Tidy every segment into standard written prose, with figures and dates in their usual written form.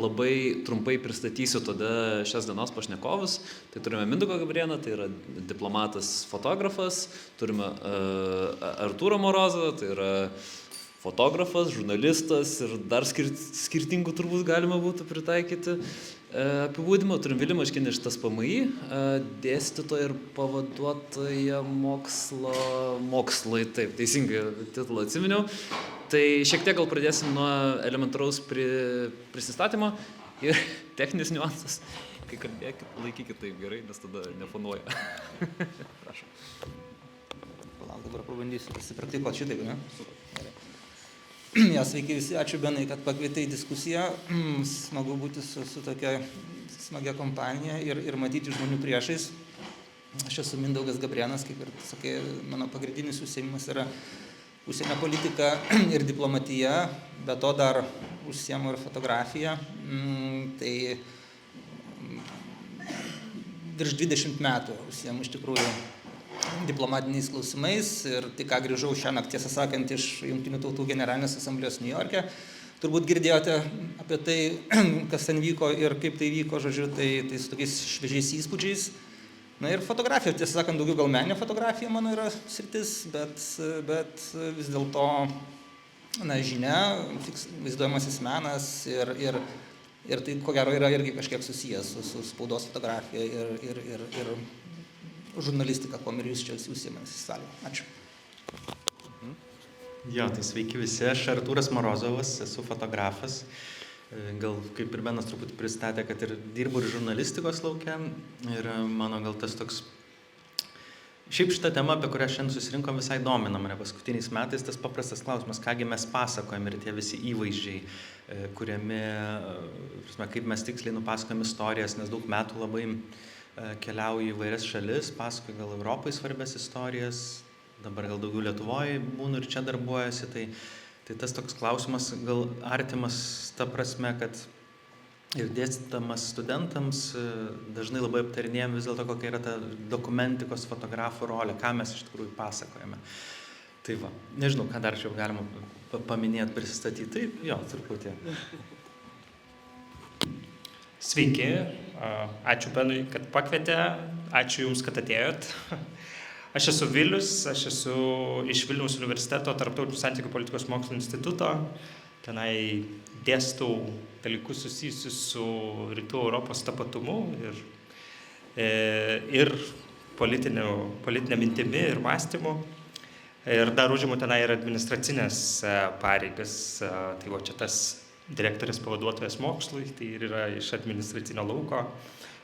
labai trumpai pristatysiu tada šios dienos pašnekovus. Tai turime Mindaugo Gabrėną, tai yra diplomatas fotografas, turime Artūrą Morozą, tai yra fotografas, žurnalistas ir dar skirtingų turbūt galima būtų pritaikyti apibūdimą. Turim Vilimą Škinį iš TSPMI, dėstytoja ir pavaduotoja mokslai, taip, teisingai titulą atsiminiau. Tai šiek tiek gal pradėsim nuo elementaraus prisistatymo ir techninis niuansas. Kai kalbėkit, laikykit taip gerai, nes tada nefonuoja. Prašom. Palauk, dabar pabandysiu pasipraktikuoti šitaip, ne? Gerai. Ja, sveiki visi, ačiū Benai, kad pakvietei į diskusiją. Smagu būti su tokia smagia kompanija ir matyti žmonių priešais. Aš esu Mindaugas Gabrėnas, kaip ir sakai, mano pagrindinis užsiėmimas yra užsienio politika ir diplomatija, be to dar užsiemu ir fotografiją. Tai virš 20 metų užsiemu iš tikrųjų diplomatiniais klausimais ir tik ką grįžau šiąnakt, tiesą sakant, iš Jungtinių tautų generalinės asamblėjos Niujorke. Turbūt girdėjote apie tai, kas ten vyko ir kaip tai vyko, žodžiu, tai su tokiais šviežiais įspūdžiais. Na ir fotografija, tiesą sakant, daugiau gal meninė fotografija mano yra sritis, bet vis dėlto, na, žinia, vaizduojamasis menas ir tai, ko gero, yra irgi kažkiek susijęs su spaudos fotografija ir žurnalistika, kuo ir jūs čia užsiėmėsi salėje. Ačiū. Jo, tai sveiki visi, aš Artūras Morozovas, esu fotografas. Gal kaip ir Benas truputį pristatė, kad ir dirbu ir žurnalistikos lauke ir mano gal tas toks... Šiaip šitą temą, apie kurią šiandien susirinkom, visai domina mane paskutiniais metais, tas paprastas klausimas, kągi mes pasakojam ir tie visi įvaizdžiai, kuriami, kaip mes tiksliai nupasakojam istorijas, nes daug metų labai keliauju į vairias šalis, pasakoju gal Europai svarbias istorijas, dabar gal daugiau Lietuvoje būnu ir čia darbuojasi, tai tas toks klausimas gal artimas ta prasme, kad ir dėstydamas studentams dažnai labai aptarinėjom vis dėlto, kokia yra ta dokumentikos fotografų rolė, ką mes iš tikrųjų pasakojame. Tai va, nežinau, ką dar čia galima paminėti, prisistatyti, taip, jo, truputį. Sveiki, ačiū Benui, kad pakvietė, ačiū Jums, kad atėjot. Aš esu Vilius, aš esu iš Vilniaus universiteto Tarptautinių santykių politikos mokslo instituto. Tenai dėstau dalykus susijusius su Rytų Europos tapatumu ir politinė mintimi ir mąstymu. Ir dar užimu tenai ir administracinės pareigas. Tai va čia tas direktorės pavaduotojas mokslui, tai ir yra iš administracinio lauko.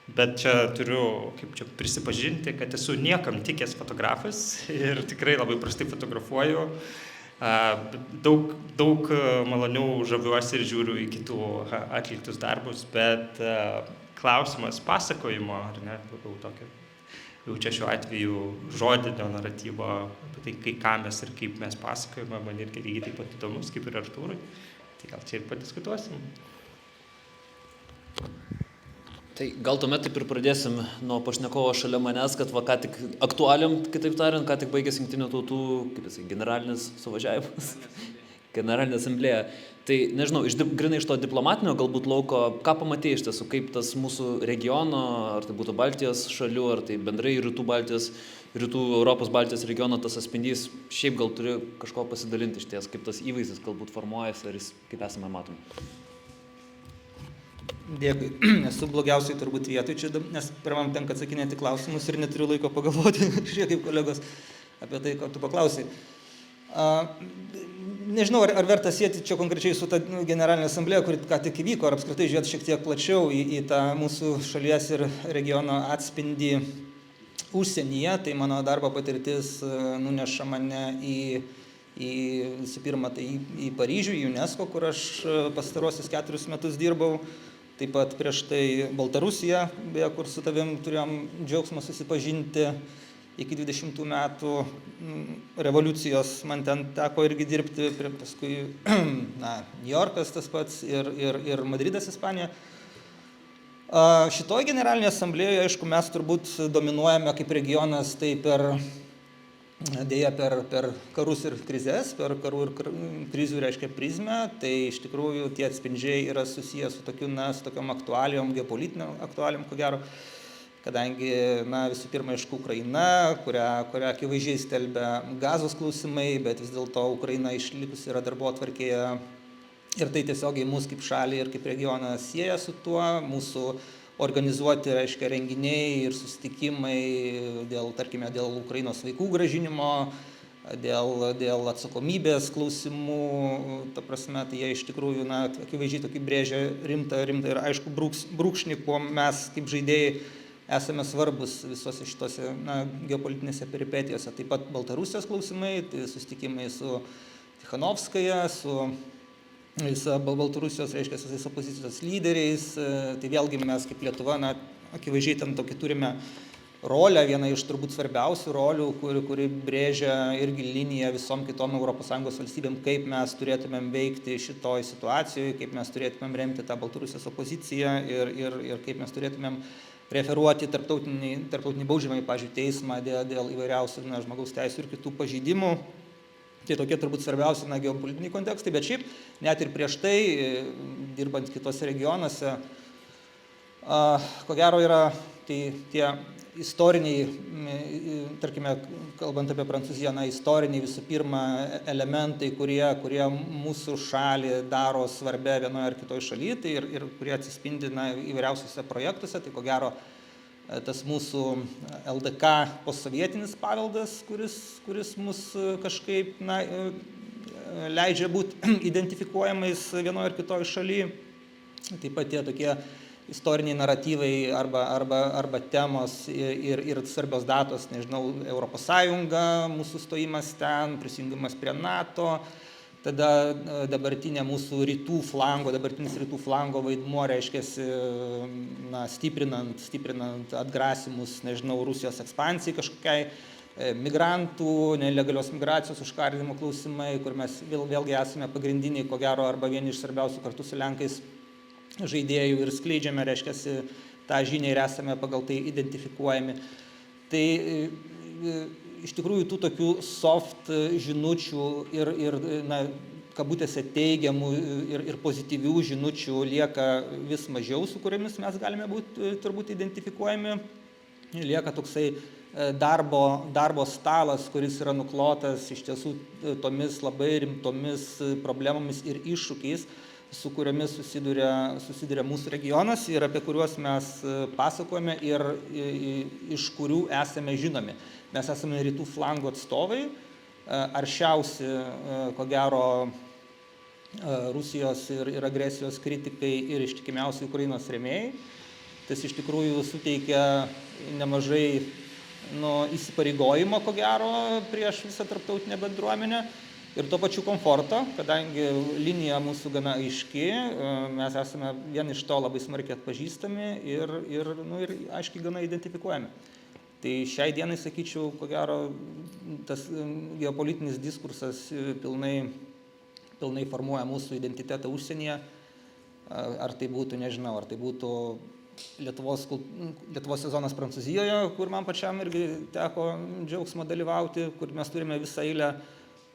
Bet čia turiu, kaip čia prisipažinti, kad esu niekam tikęs fotografas ir tikrai labai prastai fotografuoju. Daug maloniau žaviuosi ir žiūriu į kitų atliktus darbus, bet klausimas pasakojimo, ar ne, tokio, jau čia šiuo atveju žodinio naratyvo, apie tai, ką mes ir kaip mes pasakojame, man irgi lygiai taip pat įdomus, kaip ir Artūrui. Tai gal čia ir padiskutuosim. Tai gal tuomet taip ir pradėsim nuo pašnekovo šalia manęs, kad va ką tik aktualiam, kitaip tariant, ką tik baigėsi Jungtinių tautų, kaip jisai, generalinis suvažiavimas, generalinė asamblėja. Tai nežinau, grinai iš to diplomatinio galbūt lauko, ką pamatėjai iš tiesų, kaip tas mūsų regiono, ar tai būtų Baltijos šalių, ar tai bendrai Rytų Europos Baltijos regiono tas atspindys, šiaip gal turi kažko pasidalinti iš ties, kaip tas įvaizdis galbūt formuojasi, ar jis kaip esame matomi. Dėkui. Esu blogiausiai turbūt vietoj čia, nes pirmam tenka atsakinėti klausimus ir neturiu laiko pagalvoti, šiek kaip kolegos, apie tai, ką tu paklausai. Nežinau, ar verta sieti čia konkrečiai su ta generalinė asamblėja, kuri ką tik įvyko, ar apskritai žiūrėti šiek tiek plačiau į tą mūsų šalies ir regiono atspindį užsienyje. Tai mano darbo patirtis nuneša mane visų pirma, tai į Paryžių, į UNESCO, kur aš pastarosius 4 metus dirbau. Taip pat prieš tai Baltarusiją, beje, kur su tavim turėjom džiaugsmą susipažinti iki 20 metų revoliucijos. Man ten teko irgi dirbti, paskui Niujorkas tas pats ir Madridas, Ispanija. Šitoj generalinėje asamblėjoje, aišku, mes turbūt dominuojame kaip regionas tai per dėja per karus ir krizes, per karų ir krizių reiškia prizmę, tai iš tikrųjų tie atspindžiai yra susijęs su tokiom aktualijom, geopolitiniam aktualijom, ko gero, kadangi, visų pirma, aišku, Ukraina, kurią akivaizdžiai stelbia Gazos klausimai, bet vis dėlto Ukraina išlikusi yra darbotvarkėje ir tai tiesiogiai mus kaip šalį ir kaip regioną sieja su tuo, mūsų organizuoti, reiškia, renginiai ir susitikimai tarkime, dėl Ukrainos vaikų grąžinimo, dėl atsakomybės klausimų, ta prasme, tai jie iš tikrųjų, akivaizdžiai tokį brėžia rimtą ir aišku brūkšnį, kuo mes kaip žaidėjai esame svarbus visose šitose geopolitinėse peripetijose. Taip pat Baltarusijos klausimai, tai susitikimai su Tikhanovskaja, su Baltarusijos, reiškia, visais opozicijos lyderiais, tai vėlgi mes kaip Lietuva, akivaizdžiai ten tokį turime rolę, vieną iš turbūt svarbiausių rolių, kuri brėžia irgi liniją visom kitom ES valstybėm, kaip mes turėtumėm veikti šitoj situacijoje, kaip mes turėtumėm remti tą Baltarusijos opoziciją ir kaip mes turėtumėm referuoti tarptautinį baudžiamąjį, pavyzdžiui, teismą dėl įvairiausių žmogaus teisų ir kitų pažeidimų. Tai tokie turbūt svarbiausi geopolitiniai kontekstai, bet šiaip net ir prieš tai, dirbant kitose regionuose, ko gero yra tie istoriniai, tarkime, kalbant apie Prancūziją, istoriniai visų pirma elementai, kurie mūsų šalį daro svarbia vienoje ar kitoje šalyje, tai ir kurie atsispindi įvairiausiuose projektuose, tai ko gero tas mūsų LDK postsovietinis paveldas, kuris mus kažkaip leidžia būti identifikuojamais vienoje ar kitoje šalyje. Taip pat tie tokie istoriniai naratyvai arba temos ir svarbios datos, nežinau, Europos Sąjunga, mūsų stojimas ten, prisijungimas prie NATO, tada dabartinis rytų flango vaidmuo, reiškiasi, stiprinant atgrasimus, nežinau, Rusijos ekspansijai kažkokiai, migrantų, nelegalios migracijos užkardinimo klausimai, kur mes vėlgi esame pagrindiniai, ko gero, arba vieni iš svarbiausių kartu su Lenkais žaidėjų ir skleidžiame, reiškiasi, tą žinią ir esame pagal tai identifikuojami. Tai iš tikrųjų tų tokių soft žinučių ir kabutėse teigiamų ir pozityvių žinučių lieka vis mažiau, su kuriamis mes galime būti turbūt identifikuojami. Lieka toksai darbo stalas, kuris yra nuklotas iš tiesų tomis labai rimtomis problemomis ir iššūkiais, su kuriomis susiduria mūsų regionas ir apie kuriuos mes pasakojame ir iš kurių esame žinomi. Mes esame rytų flango atstovai, aršiausi, ko gero, Rusijos ir agresijos kritikai ir ištikimiausi Ukrainos rėmėjai. Tas iš tikrųjų suteikia nemažai įsipareigojimo, ko gero, prieš visą tarptautinę bendruomenę ir tuo pačiu komforto, kadangi linija mūsų gana aiški, mes esame vien iš to labai smarkiai atpažįstami ir aiškiai gana identifikuojami. Tai šiai dienai, sakyčiau, ko gero, tas geopolitinis diskursas pilnai formuoja mūsų identitetą užsienyje. Ar tai būtų, nežinau, ar tai būtų Lietuvos sezonas Prancūzijoje, kur man pačiam irgi teko džiaugsmo dalyvauti, kur mes turime visą eilę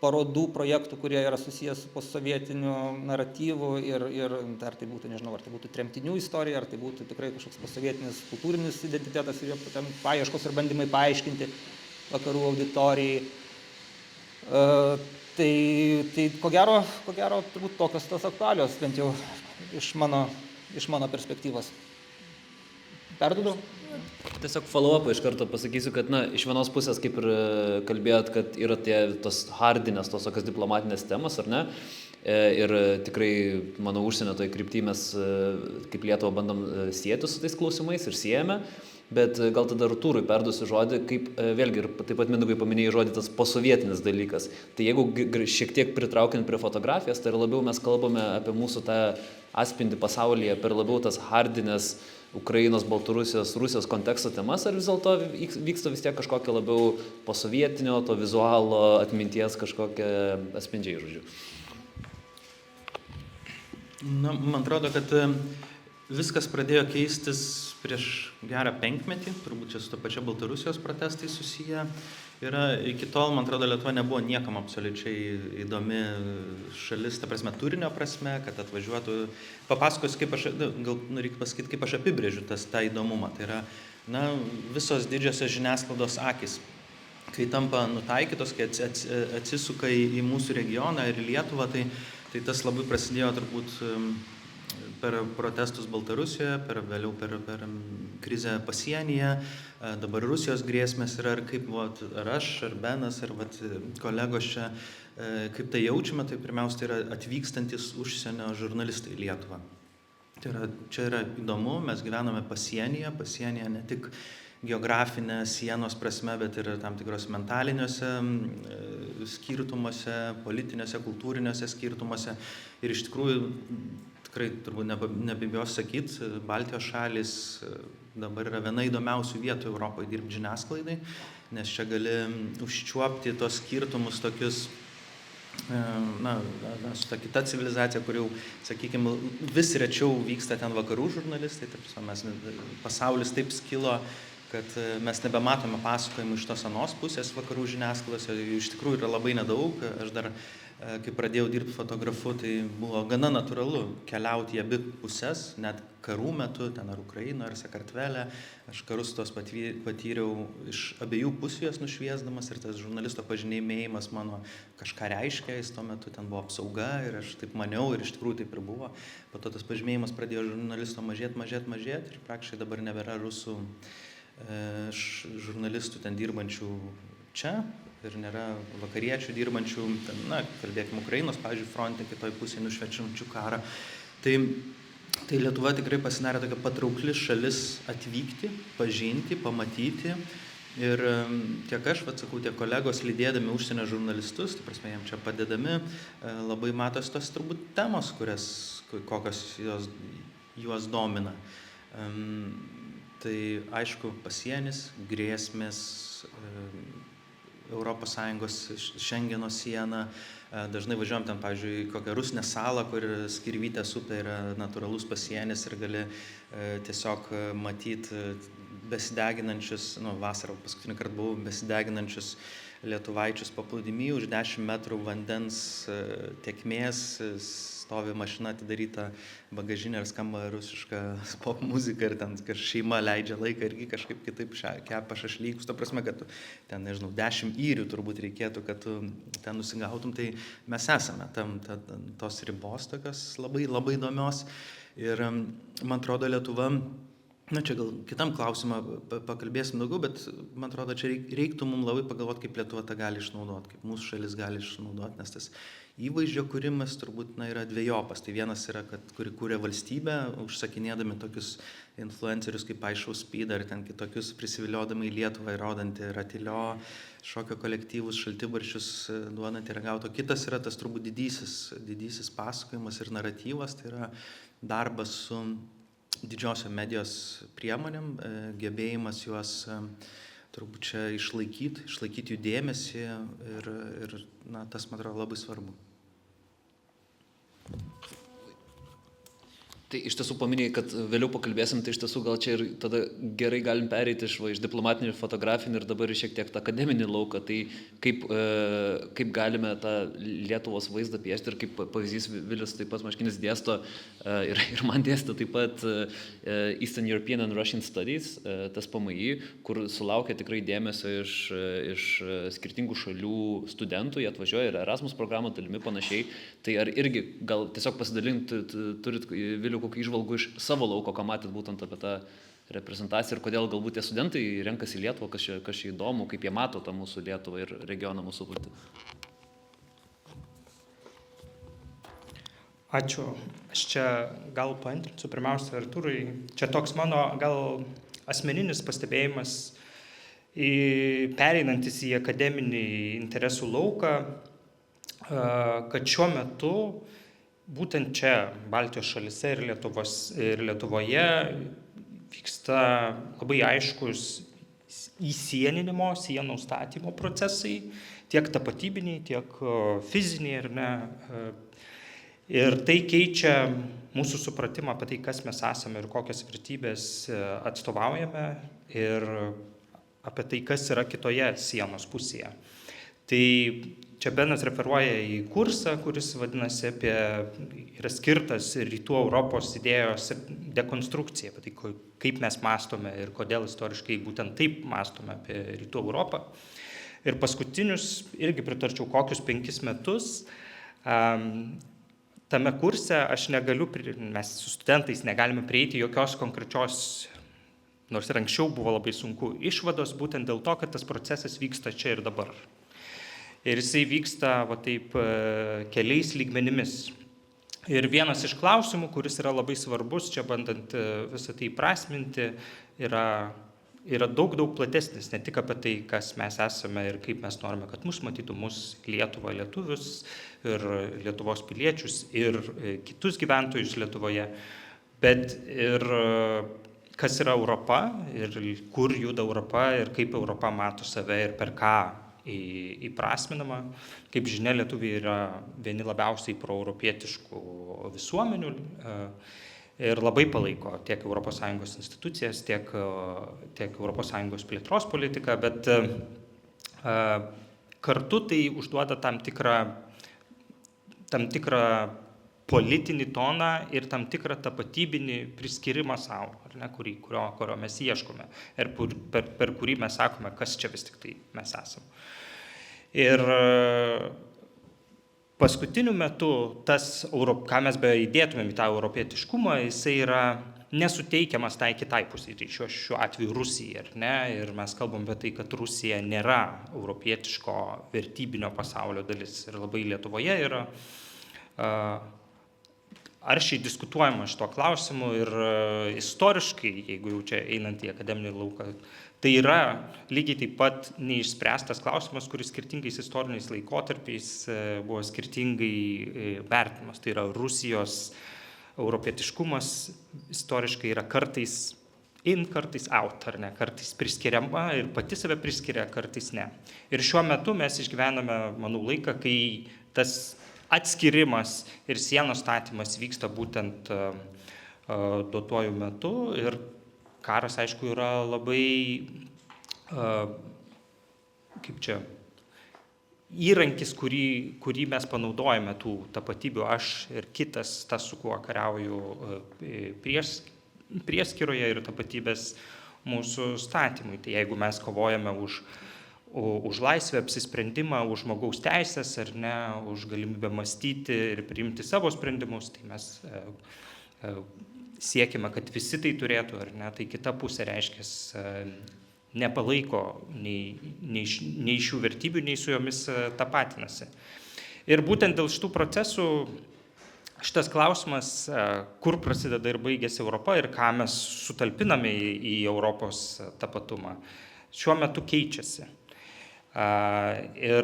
parodų, projektų, kurie yra susijęs su postsovietiniu naratyvu ir ar tai būtų, nežinau, ar tai būtų tremtinių istorija, ar tai būtų tikrai kažkoks postsovietinis kultūrinis identitetas ir jo paieškos ir bandymai paaiškinti vakarų auditorijai. Tai ko gero, turbūt tokios tos aktualios, bent jau iš mano perspektyvos. Perduodu? Tiesiog follow-upą iš karto pasakysiu, kad iš vienos pusės, kaip ir kalbėjot, kad yra tos hardinės, tos tokios diplomatinės temos, ar ne? Ir tikrai, manau, užsienio toj krypty mes kaip Lietuvą bandom sieti su tais klausimais ir siejame, bet gal tada Artūrui perduosiu žodį, kaip vėlgi ir taip pat Mindaugai paminėjai žodį tas posovietinis dalykas. Tai jeigu šiek tiek pritraukiant prie fotografijos, tai labiau mes kalbame apie mūsų tą atspindį pasaulyje per labiau tas hardinės Ukrainos, Baltarusijos, Rusijos konteksto temas, ar vis dėlto vyksta vis tiek kažkokia labiau posovietinio, to vizualo atminties kažkokia atspindžiai, žodžiu? Man atrodo, kad viskas pradėjo keistis prieš gerą 5 metį, turbūt čia su to pačia Baltarusijos protestai susiję. Iki tol, man atrodo, Lietuva nebuvo niekam absoliučiai įdomi šalis, ta prasme, turinio prasme, kad atvažiuotų. Papasakosiu, gal reikia pasakyti, kaip aš apibrėžiu tą įdomumą. Tai yra, visos didžiosios žiniasklaidos akys, kai tampa nutaikytos, kai atsisuka į mūsų regioną ir į Lietuvą, tai tas labai prasidėjo turbūt per protestus Baltarusijoje, vėliau per krizę pasienyje, dabar Rusijos grėsmės yra, ir kaip ar aš, ar Benas, ar kolegos čia, kaip tai jaučiame, tai pirmiausia yra atvykstantis užsienio žurnalistai į Lietuvą. Čia yra įdomu, mes gyvename pasienyje ne tik geografinė sienos prasme, bet ir tam tikros mentaliniuose skirtumuose, politiniuose, kultūriniuose skirtumuose. Ir iš tikrųjų, tikrai turbūt nebijosiu sakyti, Baltijos šalys dabar yra viena įdomiausių vietų Europoje dirbti žiniasklaidai, nes čia gali užčiuopti tos skirtumus tokius, su ta kita civilizacija, kur jau, sakykime, vis rečiau vyksta ten vakarų žurnalistai, pasaulis taip skilo, kad mes nebematome pasakojimų iš tos anos pusės vakarų žiniasklaidos, iš tikrųjų yra labai nedaug. Aš dar, kai pradėjau dirbti fotografu, tai buvo gana natūralu keliauti į abi pusės, net karų metu, ten ar Ukrainoje, ar Sakartvele. Aš karus tos patyriau iš abiejų pusių jas nušviesdamas, ir tas žurnalisto pažymėjimas mano kažką reiškia, jis tuo metu ten buvo apsauga ir aš taip maniau ir iš tikrųjų taip ir buvo. Po to tas pažymėjimas pradėjo žurnalisto mažėti ir praktiškai dabar nebėra rusų žurnalistų ten dirbančių čia ir nėra vakariečių dirbančių, kalbėkime, Ukrainos, pavyzdžiui, fronte, kitoj pusėje nušviečiančių karą. Tai Lietuva tikrai pasidarė tokia patraukli šalis atvykti, pažinti, pamatyti. Ir tiek aš, sakau, tiek kolegos lydėdami užsienio žurnalistus, tai prasme, jiems čia padedami, labai matos tos turbūt temos, kokios juos domina. Tai aišku, pasienis, grėsmės, ES Šengeno siena. Dažnai važiuojam ten, pavyzdžiui, kokią Rusnės salą, kur Skirvytės upė yra natūralus pasienis ir gali tiesiog matyti besideginančius, vasarą paskutinį kartą buvau, besideginančius lietuvaičius paplūdimy, už 10 metrų vandens tėkmės stovi mašina atidaryta bagažinė ir skamba rusiška pop muzika ir ten šeima leidžia laiką irgi kažkaip kitaip kepa šašlykus. Ta prasme, kad ten, 10 įrių turbūt reikėtų, kad tu ten nusigautum, tai mes esame tos ribos tokios labai, labai įdomios. Ir man atrodo, Lietuva, čia gal kitam klausimą pakalbėsim daugiau, bet man atrodo, čia reiktų mums labai pagalvoti, kaip Lietuva tą gali išnaudoti, kaip mūsų šalis gali išnaudoti, nes tas įvaizdžio kūrimas turbūt yra dvejopas. Tai vienas yra, kuri kūrė valstybę, užsakinėdami tokius influencerius kaip iShow Speed ar ten kitokius prisiviliodami į Lietuvą ir rodantį Ratilio šokio kolektyvus, šaltibarščius duodantį ragauto. Kitas yra tas turbūt didysis pasakojimas ir naratyvas, tai yra darbas su didžiosios medijos priemonėm, gebėjimas juos turbūt čia išlaikyti jų dėmesį ir tas, man atrodo, labai svarbu. Tai iš tiesų paminėjai, kad vėliau pakalbėsim, tai iš tiesų gal čia ir tada gerai galim pereiti iš diplomatinio ir fotografinio ir dabar šiek tiek tą akademinį lauką. Tai kaip galime tą Lietuvos vaizdą piešti ir kaip pavyzdys Vilius taip pat Maškinis dėsto ir man dėsto taip pat Eastern European and Russian Studies, tas PMI, kur sulaukia tikrai dėmesio iš skirtingų šalių studentų, jie atvažiuoja ir Erasmus programą dalimi panašiai. Tai ar irgi gal tiesiog pasidalinti turit, Viliu, kokių įžvalgų iš savo lauko, ką matėt būtent apie tą reprezentaciją ir kodėl galbūt tie studentai renkasi Lietuvą, kas čia įdomu, kaip jie mato tą mūsų Lietuvą ir regioną mūsų būti. Ačiū. Aš čia gal paantrinsiu pirmiausia Artūrui. Čia toks mano gal asmeninis pastebėjimas, pereinantis į akademinį interesų lauką, kad šiuo metu būtent čia, Baltijos šalyse ir Lietuvoje vyksta labai aiškus įsieninimo, sienų statymo procesai, tiek tapatybiniai, tiek fiziniai, ar ne. Ir tai keičia mūsų supratimą apie tai, kas mes esame ir kokias vertybės atstovaujame ir apie tai, kas yra kitoje sienos pusėje. Tai čia Benas referuoja į kursą, kuris vadinasi yra skirtas Rytų Europos idėjos dekonstrukcija, apie tai, kaip mes mąstome ir kodėl istoriškai būtent taip mąstome apie Rytų Europą. Ir paskutinius, irgi pritarčiau, kokius 5 metus, tame kurse mes su studentais negalime prieiti jokios konkrečios, nors ir anksčiau buvo labai sunku, išvados, būtent dėl to, kad tas procesas vyksta čia ir dabar. Ir jisai vyksta taip keliais lygmenimis. Ir vienas iš klausimų, kuris yra labai svarbus, čia bandant visą tai įprasminti, yra daug platesnis, ne tik apie tai, kas mes esame ir kaip mes norime, kad mus matytų, mus Lietuvą, lietuvius ir Lietuvos piliečius ir kitus gyventojus Lietuvoje, bet ir kas yra Europa ir kur juda Europa ir kaip Europa mato save ir per ką įprasminama. Kaip žinia, lietuviai yra vieni labiausiai proeuropietiškų visuomenių ir labai palaiko tiek ES institucijas, tiek ES plėtros politiką, bet kartu tai užduoda tam tikrą politinį toną ir tam tikrą tapatybinį priskirimą savo, kurio mes ieškome ir per kurį mes sakome, kas čia vis tik tai mes esame. Ir paskutiniu metu tas, ką mes beįdėtumėm į tą europietiškumą, jisai yra nesuteikiamas tai kitai pusiai, tai šiuo atveju Rusijai, ar ne? Ir mes kalbam apie tai, kad Rusija nėra europietiško vertybinio pasaulio dalis ir labai Lietuvoje yra aršiai diskutuojama šito klausimu ir istoriškai, jeigu jau čia einant į akademinį lauką, tai yra lygiai taip pat neišspręstas klausimas, kuris skirtingais istoriniais laikotarpiais buvo skirtingai vertinamas. Tai yra Rusijos europietiškumas istoriškai yra kartais in, kartais out, ar ne, kartais priskiriama ir pati save priskiria, kartais ne. Ir šiuo metu mes išgyvename, manau, laiką, kai tas atskirimas ir sienos statymas vyksta būtent duotuoju metu ir karas, aišku, yra labai, įrankis, kurį mes panaudojame tų tapatybių aš ir kitas, tas, su kuo kariauju prieskyroje ir tapatybės mūsų statymui. Tai jeigu mes kovojame už laisvę, apsisprendimą, už žmogaus teisės ar ne, už galimybę mąstyti ir priimti savo sprendimus, tai mes siekime, kad visi tai turėtų, ar ne, tai kita pusė reiškia nepalaiko nei šių vertybių, nei su jomis tapatinasi. Ir būtent dėl šitų procesų šitas klausimas, kur prasideda ir baigėsi Europa ir ką mes sutalpiname į Europos tapatumą, šiuo metu keičiasi. Ir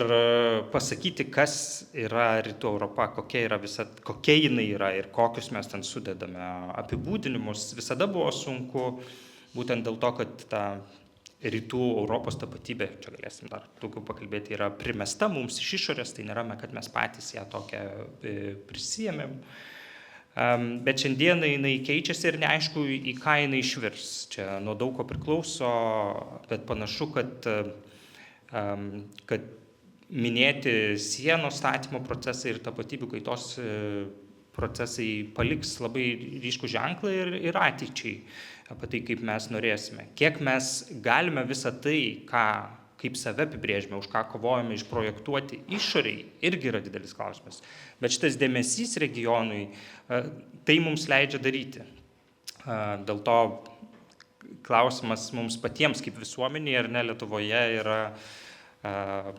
pasakyti, kas yra Rytų Europa, kokia jinai yra ir kokius mes ten sudedame apibūdinimus, visada buvo sunku, būtent dėl to, kad ta Rytų Europos tapatybė, čia galėsim dar daugiau pakalbėti, yra primesta mums iš išorės, tai nėra, kad mes patys ją tokią prisijėmėm. Bet šiandieną jinai keičiasi ir neaišku, į ką jinai išvirs. Čia nuo daug ko priklauso, bet panašu, kad minėti sienos statymo procesai ir tapatybių kaitos procesai paliks labai ryškų ženklą ir ateičiai apie tai, kaip mes norėsime. Kiek mes galime visą tai, kaip save apibrėžime, už ką kovojame, išprojektuoti išoriai, irgi yra didelis klausimas. Bet šitas dėmesys regionui tai mums leidžia daryti. Dėl to klausimas mums patiems kaip visuomeniai ar ne Lietuvoje yra,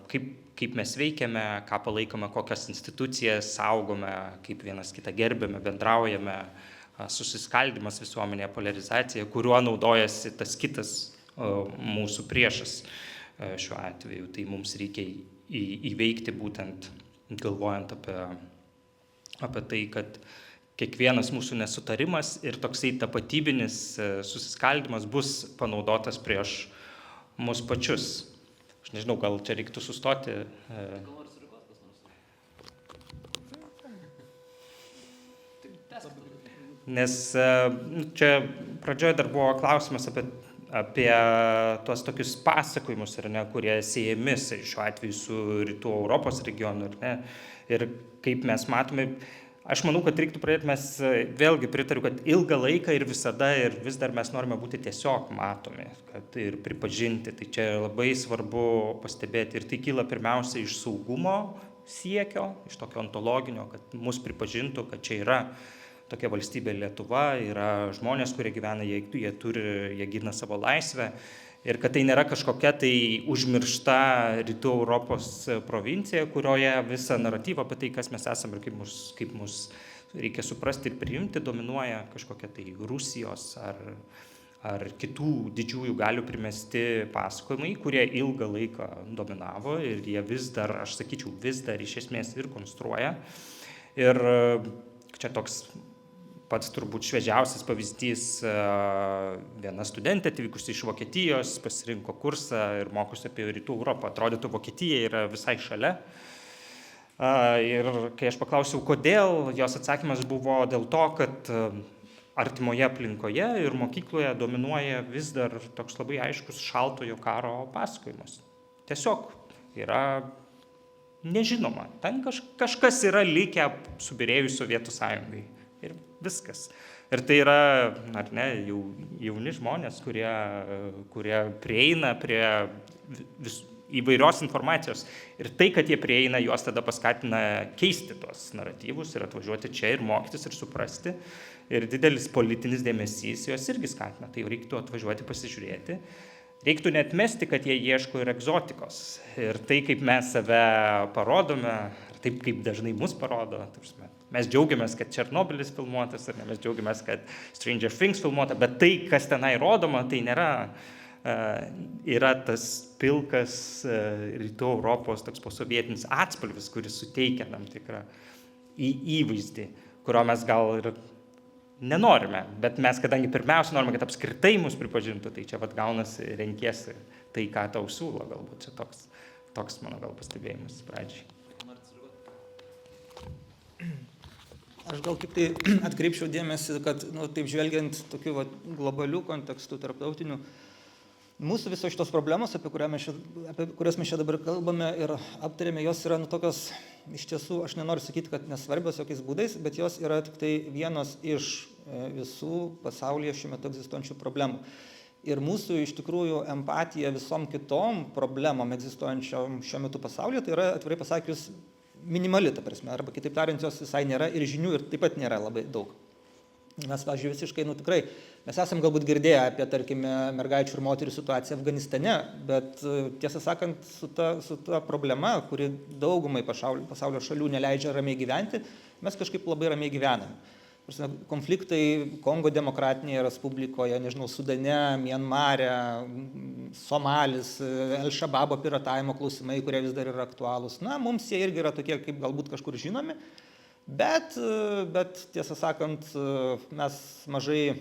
kaip mes veikiame, ką palaikome, kokias institucijas saugome, kaip vienas kitą gerbėme, bendraujame, susiskaldimas visuomenėje, polarizacija, kuriuo naudojasi tas kitas mūsų priešas šiuo atveju. Tai mums reikia įveikti būtent galvojant apie tai, kad kiekvienas mūsų nesutarimas ir toksai tapatybinis susiskaldimas bus panaudotas prieš mus pačius. Aš nežinau, gal čia reiktų sustoti. Nes čia pradžioje dar buvo klausimas apie tuos tokius pasakojimus, ar ne, kurie siejami šiuo atveju su Rytų Europos regionu, ar ne. Ir kaip mes matome, aš manau, kad reiktų pradėti, mes vėlgi pritariu, kad ilgą laiką ir visada ir vis dar mes norime būti tiesiog matomi, kad ir pripažinti. Tai čia labai svarbu pastebėti ir tai kyla pirmiausia iš saugumo siekio, iš tokio ontologinio, kad mus pripažintų, kad čia yra tokia valstybė Lietuva, yra žmonės, kurie gyvena, jie gina savo laisvę. Ir kad tai nėra kažkokia tai užmiršta Rytų Europos provincija, kurioje visą naratyvą apie tai, kas mes esame ir kaip mus reikia suprasti ir priimti, dominuoja kažkokia tai Rusijos ar kitų didžiųjų galių primesti pasakojimai, kurie ilgą laiką dominavo ir jie vis dar, aš sakyčiau, vis dar iš esmės ir konstruoja. Ir čia toks pats turbūt šviežiausias pavyzdys, viena studentė atvykusi iš Vokietijos, pasirinko kursą ir mokosi apie Rytų Europą. Atrodytų, Vokietija yra visai šalia. Ir kai aš paklausiau, kodėl, jos atsakymas buvo dėl to, kad artimoje aplinkoje ir mokykloje dominuoja vis dar toks labai aiškus šaltojo karo pasakojimas. Tiesiog yra nežinoma. Ten kažkas yra likę subyrėjus Sovietų Sąjungai. Ir viskas. Ir tai yra, ar ne, jauni žmonės, kurie prieina prie įvairios informacijos. Ir tai, kad jie prieina, juos tada paskatina keisti tuos naratyvus ir atvažiuoti čia ir mokytis ir suprasti. Ir didelis politinis dėmesys juos irgi skatina. Tai jau reiktų atvažiuoti pasižiūrėti. Reiktų neatmesti, kad jie ieško ir egzotikos. Ir tai, kaip mes save parodome, taip kaip dažnai mus parodo, mes džiaugiamės, kad Černobylis filmuotas, ar ne, mes džiaugiamės, kad Stranger Things filmuota, bet tai, kas tenai rodoma, tai nėra, yra tas pilkas Rytų Europos toks posovietinis atspalvis, kuris suteikia tam tikrą įvaizdį, kurio mes gal ir nenorime, bet mes, kadangi pirmiausia norime, kad apskritai mus pripažintų, tai čia vat gaunasi, renkiesi tai, ką tau siūlo, galbūt čia toks mano gal pastebėjimas pradžiai. Aš gal tik tai atkreipčiau dėmesį, kad, taip žvelgiant tokiu globalių kontekstų, tarptautinių, mūsų visos šitos problemos, apie kurias mes čia dabar kalbame ir aptarėme, jos yra tokios, iš tiesų, aš nenoriu sakyti, kad nesvarbios jokiais būdais, bet jos yra tik tai vienos iš visų pasaulyje šiuo metu egzistuojančių problemų. Ir mūsų iš tikrųjų empatija visom kitom problemom egzistuojančiom šiuo metu pasaulyje, tai yra, atvirai pasakius, minimali, ta prasme, arba kitaip tariant, jos visai nėra ir žinių ir taip pat nėra labai daug. Mes, pavyzdžiui, visiškai, tikrai, mes esam galbūt girdėję apie, tarkime, mergaičių ir moterių situaciją Afganistane, bet tiesą sakant, su ta problema, kuri daugumai pasaulio šalių neleidžia ramiai gyventi, mes kažkaip labai ramiai gyvename. Konfliktai Kongo demokratinėje respublikoje, Sudane, Mianmare, Somalis, El-Shababo piratavimo klausimai, kurie vis dar yra aktualūs. Mums jie irgi yra tokie, kaip galbūt kažkur žinomi, bet tiesą sakant, mes mažai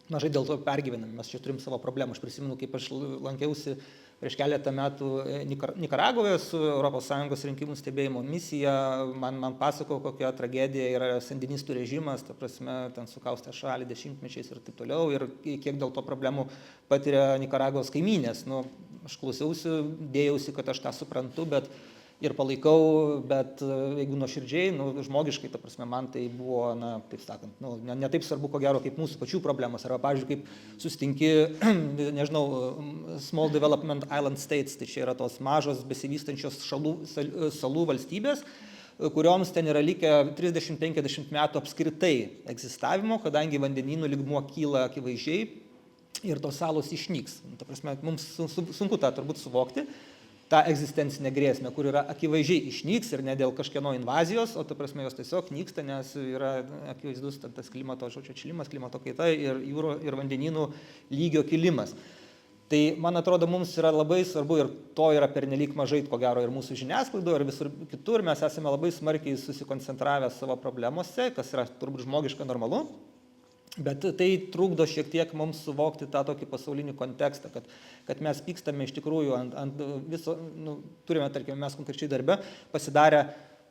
dėl to pergyvename, mes čia turim savo problemų. Aš prisimenu, kaip aš lankiausi prieš keletą metų Nikaragoje su ES rinkimų stebėjimo misija, man pasako, kokia tragedija yra sandinistų režimas, ta prasme, ten sukaustė šalį dešimtmečiais ir taip toliau, ir kiek dėl to problemų patiria Nikaragos kaimynės. Aš klausiausi, dėjausi, kad aš tą suprantu, ir palaikau, bet jeigu nuoširdžiai, žmogiškai, ta prasme, man tai buvo, taip sakant, ne taip svarbu, ko gero, kaip mūsų pačių problemos. Arba, pavyzdžiui, kaip sustinki, Small Development Island States, tai čia yra tos mažos besivystančios salų valstybės, kurioms ten yra likę 30-50 metų apskritai egzistavimo, kadangi vandenynų lygmuo kyla akivaizdžiai ir tos salos išnyks. Ta prasme, mums sunku tą turbūt suvokti, tą egzistencinę grėsmę, kur yra akivaizdžiai išnyks ir ne dėl kažkieno invazijos, o ta prasme jos tiesiog nyksta, nes yra akivaizdus tas klimato atšilimas, klimato kaita ir jūrų ir vandenynų lygio kilimas. Tai, man atrodo, mums yra labai svarbu ir to yra pernelyg mažai, ko gero, ir mūsų žiniasklaidoje, ir visur kitur. Mes esame labai smarkiai susikoncentravę savo problemose, kas yra turbūt žmogiška normalu. Bet tai trukdo šiek tiek mums suvokti tą tokį pasaulinį kontekstą, kad mes pykstame iš tikrųjų ant viso, turime, tarkime, mes konkrečiai darbe pasidarę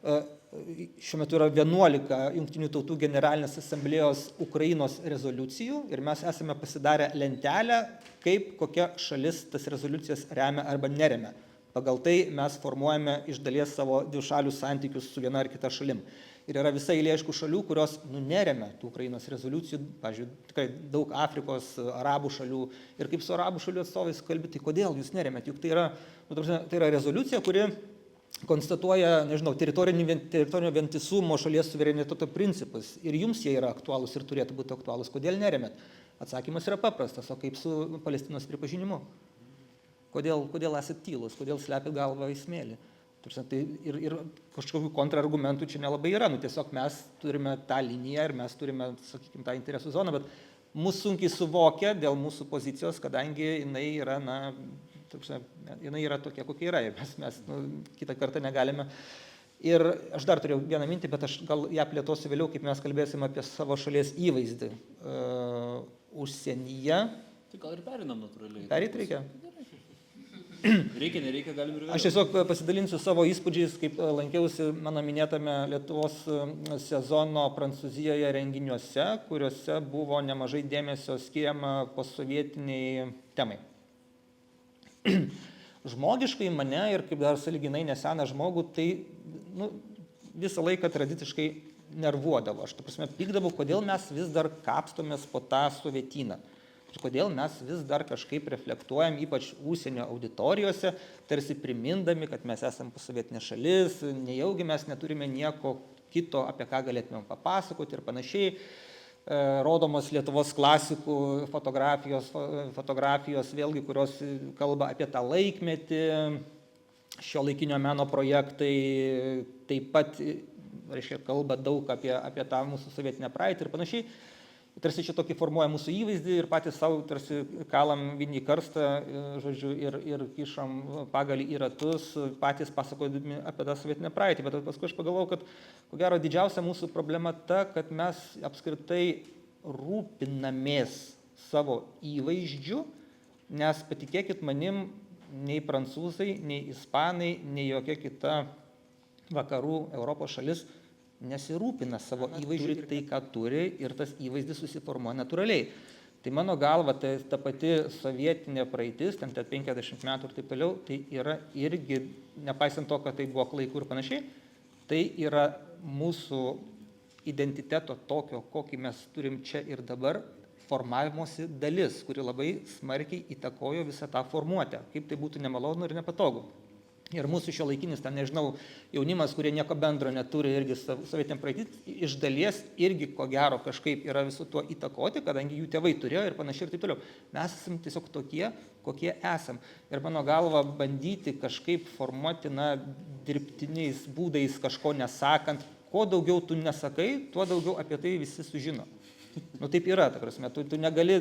šiuo metu yra 11 Jungtinių tautų generalinės asamblėjos Ukrainos rezoliucijų ir mes esame pasidarę lentelę, kaip kokia šalis tas rezoliucijas remia arba neremia. Pagal tai mes formuojame iš dalies savo dvišalių santykius su viena ar kita šalim. Ir yra visa eilė aišku šalių, kurios neremia tų Ukrainos rezoliucijų, pavyzdžiui, tikrai daug Afrikos, arabų šalių. Ir kaip su arabų šalių atstovais kalbi, tai kodėl jūs neremėt? Juk tai yra rezoliucija, kuri konstatuoja, nežinau, teritorinio vientisumo šalies suvereniteto principus. Ir jums jie yra aktualūs ir turėtų būti aktualūs. Kodėl neremėt? Atsakymas yra paprastas, o kaip su Palestinos pripažinimu? Kodėl esate tylus, kodėl slepia galvą į smėlį? Tai ir kažkokių kontrargumentų čia nelabai yra. Tiesiog mes turime tą liniją ir mes turime, sakykime, tą interesų zoną, bet mūsų sunkiai suvokia dėl mūsų pozicijos, kadangi jinai yra, jinai yra tokia, kokia yra. Ir mes kitą kartą negalime. Ir aš dar turėjau vieną mintį, bet aš gal ją plėtosiu vėliau, kaip mes kalbėsim apie savo šalies įvaizdį užsienyje. Tai gal ir perinam natūraliai. Pereit reikia? Reikia, nereikia, galim ir vėliau. Aš tiesiog pasidalinsiu savo įspūdžiais, kaip lankiausi mano minėtame Lietuvos sezono Prancūzijoje renginiuose, kuriuose buvo nemažai dėmesio skiriama postsovietiniai temai. Žmogiškai mane ir kaip dar sąlyginai neseną žmogų, tai visą laiką tradiciškai nervuodavo. Aš pykdavau, kodėl mes vis dar kapstomės po tą sovietyną. Ir kodėl mes vis dar kažkaip reflektuojam, ypač užsienio auditorijose, tarsi primindami, kad mes esame posovietinė šalis, nejaugi mes neturime nieko kito, apie ką galėtume papasakoti ir panašiai. Rodomos Lietuvos klasikų fotografijos vėlgi, kurios kalba apie tą laikmetį, šio laikinio meno projektai taip pat, reiškia, kalba daug apie tą mūsų sovietinę praeitį ir panašiai. Tarsi čia tokį formuoja mūsų įvaizdį ir patys savo tarsi kalam vinį karstą, žodžiu, ir kišam pagalį į ratus, patys pasakodami apie tą sovietinę praeitį. Bet paskui aš pagalvojau, kad ko gero didžiausia mūsų problema ta, kad mes apskritai rūpinamės savo įvaizdžiu, nes patikėkit manim, nei prancūzai, nei ispanai, nei jokia kita vakarų Europos šalis nesirūpina savo įvaizdžiu tai, ką turi, ir tas įvaizdis susiformuoja natūraliai. Tai mano galva, ta pati sovietinė praeitis, ten 50 metų ir taip toliau, tai yra irgi, nepaisant to, kad tai buvo klaikų ir panašiai, tai yra mūsų identiteto tokio, kokį mes turim čia ir dabar, formavimosi dalis, kuri labai smarkiai įtakojo visą tą formuotę, kaip tai būtų nemalonu ir nepatogu. Ir mūsų šiuolaikinis, ten nežinau, jaunimas, kurie nieko bendro neturi irgi sovietiniam praeitį, iš dalies irgi ko gero kažkaip yra visu tuo įtakoti, kadangi jų tėvai turėjo ir panašiai ir taip toliau. Mes esame tiesiog tokie, kokie esam. Ir mano galva bandyti kažkaip formuoti, dirbtiniais būdais kažko nesakant, kuo daugiau tu nesakai, tuo daugiau apie tai visi sužino. Taip yra, tu negali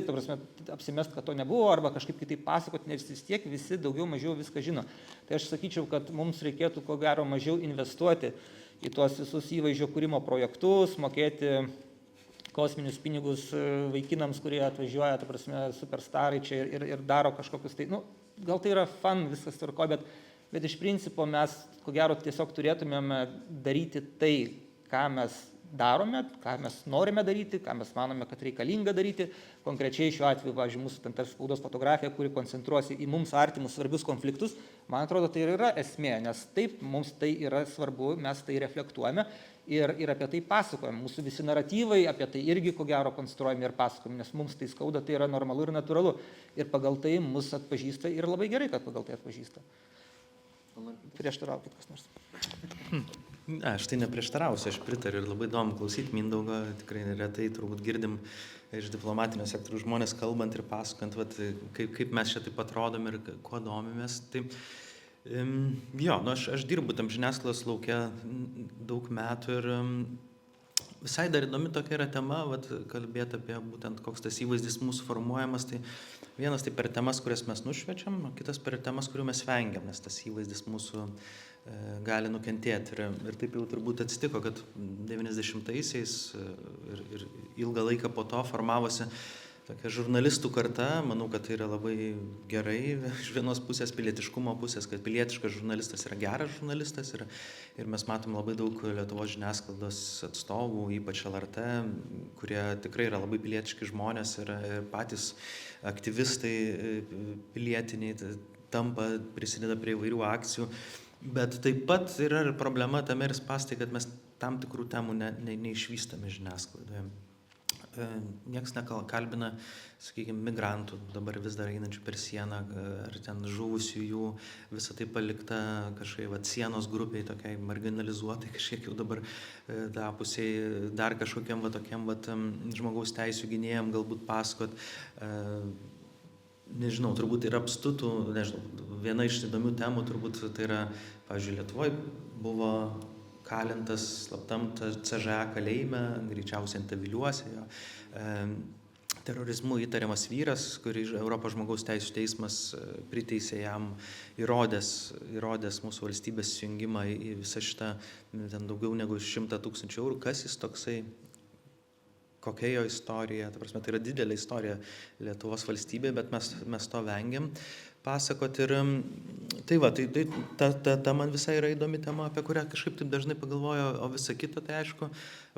apsimest, kad to nebuvo, arba kažkaip kitaip pasakoti, nes vis tiek visi daugiau mažiau viską žino. Tai aš sakyčiau, kad mums reikėtų ko gero mažiau investuoti į tuos visus įvaizdžio kūrimo projektus, mokėti kosminius pinigus vaikinams, kurie atvažiuoja, superstarai čia ir daro kažkokius tai, gal tai yra fun, viskas tvarkoja, bet iš principo mes ko gero tiesiog turėtumėme daryti tai, ką mes darome, ką mes norime daryti, ką mes manome, kad reikalinga daryti. Konkrečiai šiuo atveju, pavyzdžiui, mūsų ten spaudos fotografija, kuri koncentruosi į mums artimus svarbius konfliktus, man atrodo, tai yra esmė, nes taip, mums tai yra svarbu, mes tai reflektuojame ir apie tai pasakojame. Mūsų visi naratyvai apie tai irgi ko gero konstruojami ir pasakojami, nes mums tai skauda, tai yra normalu ir natūralu. Ir pagal tai mus atpažįsta ir labai gerai, kad pagal tai atpažįsta. Prieštaraukit kas nors. Aš tai neprieštarausiu, aš pritariu ir labai įdomu klausyti Mindaugo, tikrai neretai turbūt girdim iš diplomatinio sektoriaus žmonės kalbant ir pasakant, kaip mes čia taip atrodom ir kuo domimės. Tai, aš dirbu tam žiniasklaidos lauke daug metų ir visai dar įdomi tokia yra tema, kalbėti apie būtent koks tas įvaizdis mūsų formuojamas. Tai vienas tai per temas, kurias mes nušvečiam, o kitas per temas, kurių mes vengiam, nes tas įvaizdis mūsų gali nukentėti. Ir taip jau turbūt atsitiko, kad 90-aisiais ir ilgą laiką po to formavosi tokia žurnalistų karta, manau, kad tai yra labai gerai iš vienos pusės, pilietiškumo pusės, kad pilietiškas žurnalistas yra geras žurnalistas ir mes matom labai daug Lietuvos žiniasklaidos atstovų, ypač LRT, kurie tikrai yra labai pilietiški žmonės ir patys aktyvistai pilietiniai prisideda prie įvairių akcijų, bet taip pat yra ir problema tame ir spąstai, kad mes tam tikrų temų neišvystame žiniasklaidoje. Niekas nekalbina, sakykime, migrantų dabar vis dar einančių per sieną, ar ten žuvusių jų, visą tai palikta kažkaip sienos grupiai, tokiai marginalizuotai, kažkiek jau dabar tapusiai dar kažkokiam tokiam žmogaus teisų gynėjam galbūt pasakot. Nežinau, turbūt ir apstutų, viena iš įdomių temų turbūt tai yra, pavyzdžiui, Lietuvoje buvo kalintas slaptam CŽA kalėjime, greičiausiai Antaviliuose, terorizmu įtariamas vyras, kurį Europos žmogaus teisų teismas priteisė jam įrodęs mūsų valstybės įsijungimą į visą šitą, ten daugiau negu 100 000 eurų. Kas jis toksai, kokia jo istorija, ta prasme, tai yra didelė istorija Lietuvos valstybė, bet mes to vengiam pasakot ir ta man visai yra įdomi tema, apie kurią kažkaip taip dažnai pagalvoju, o visa kita, tai aišku,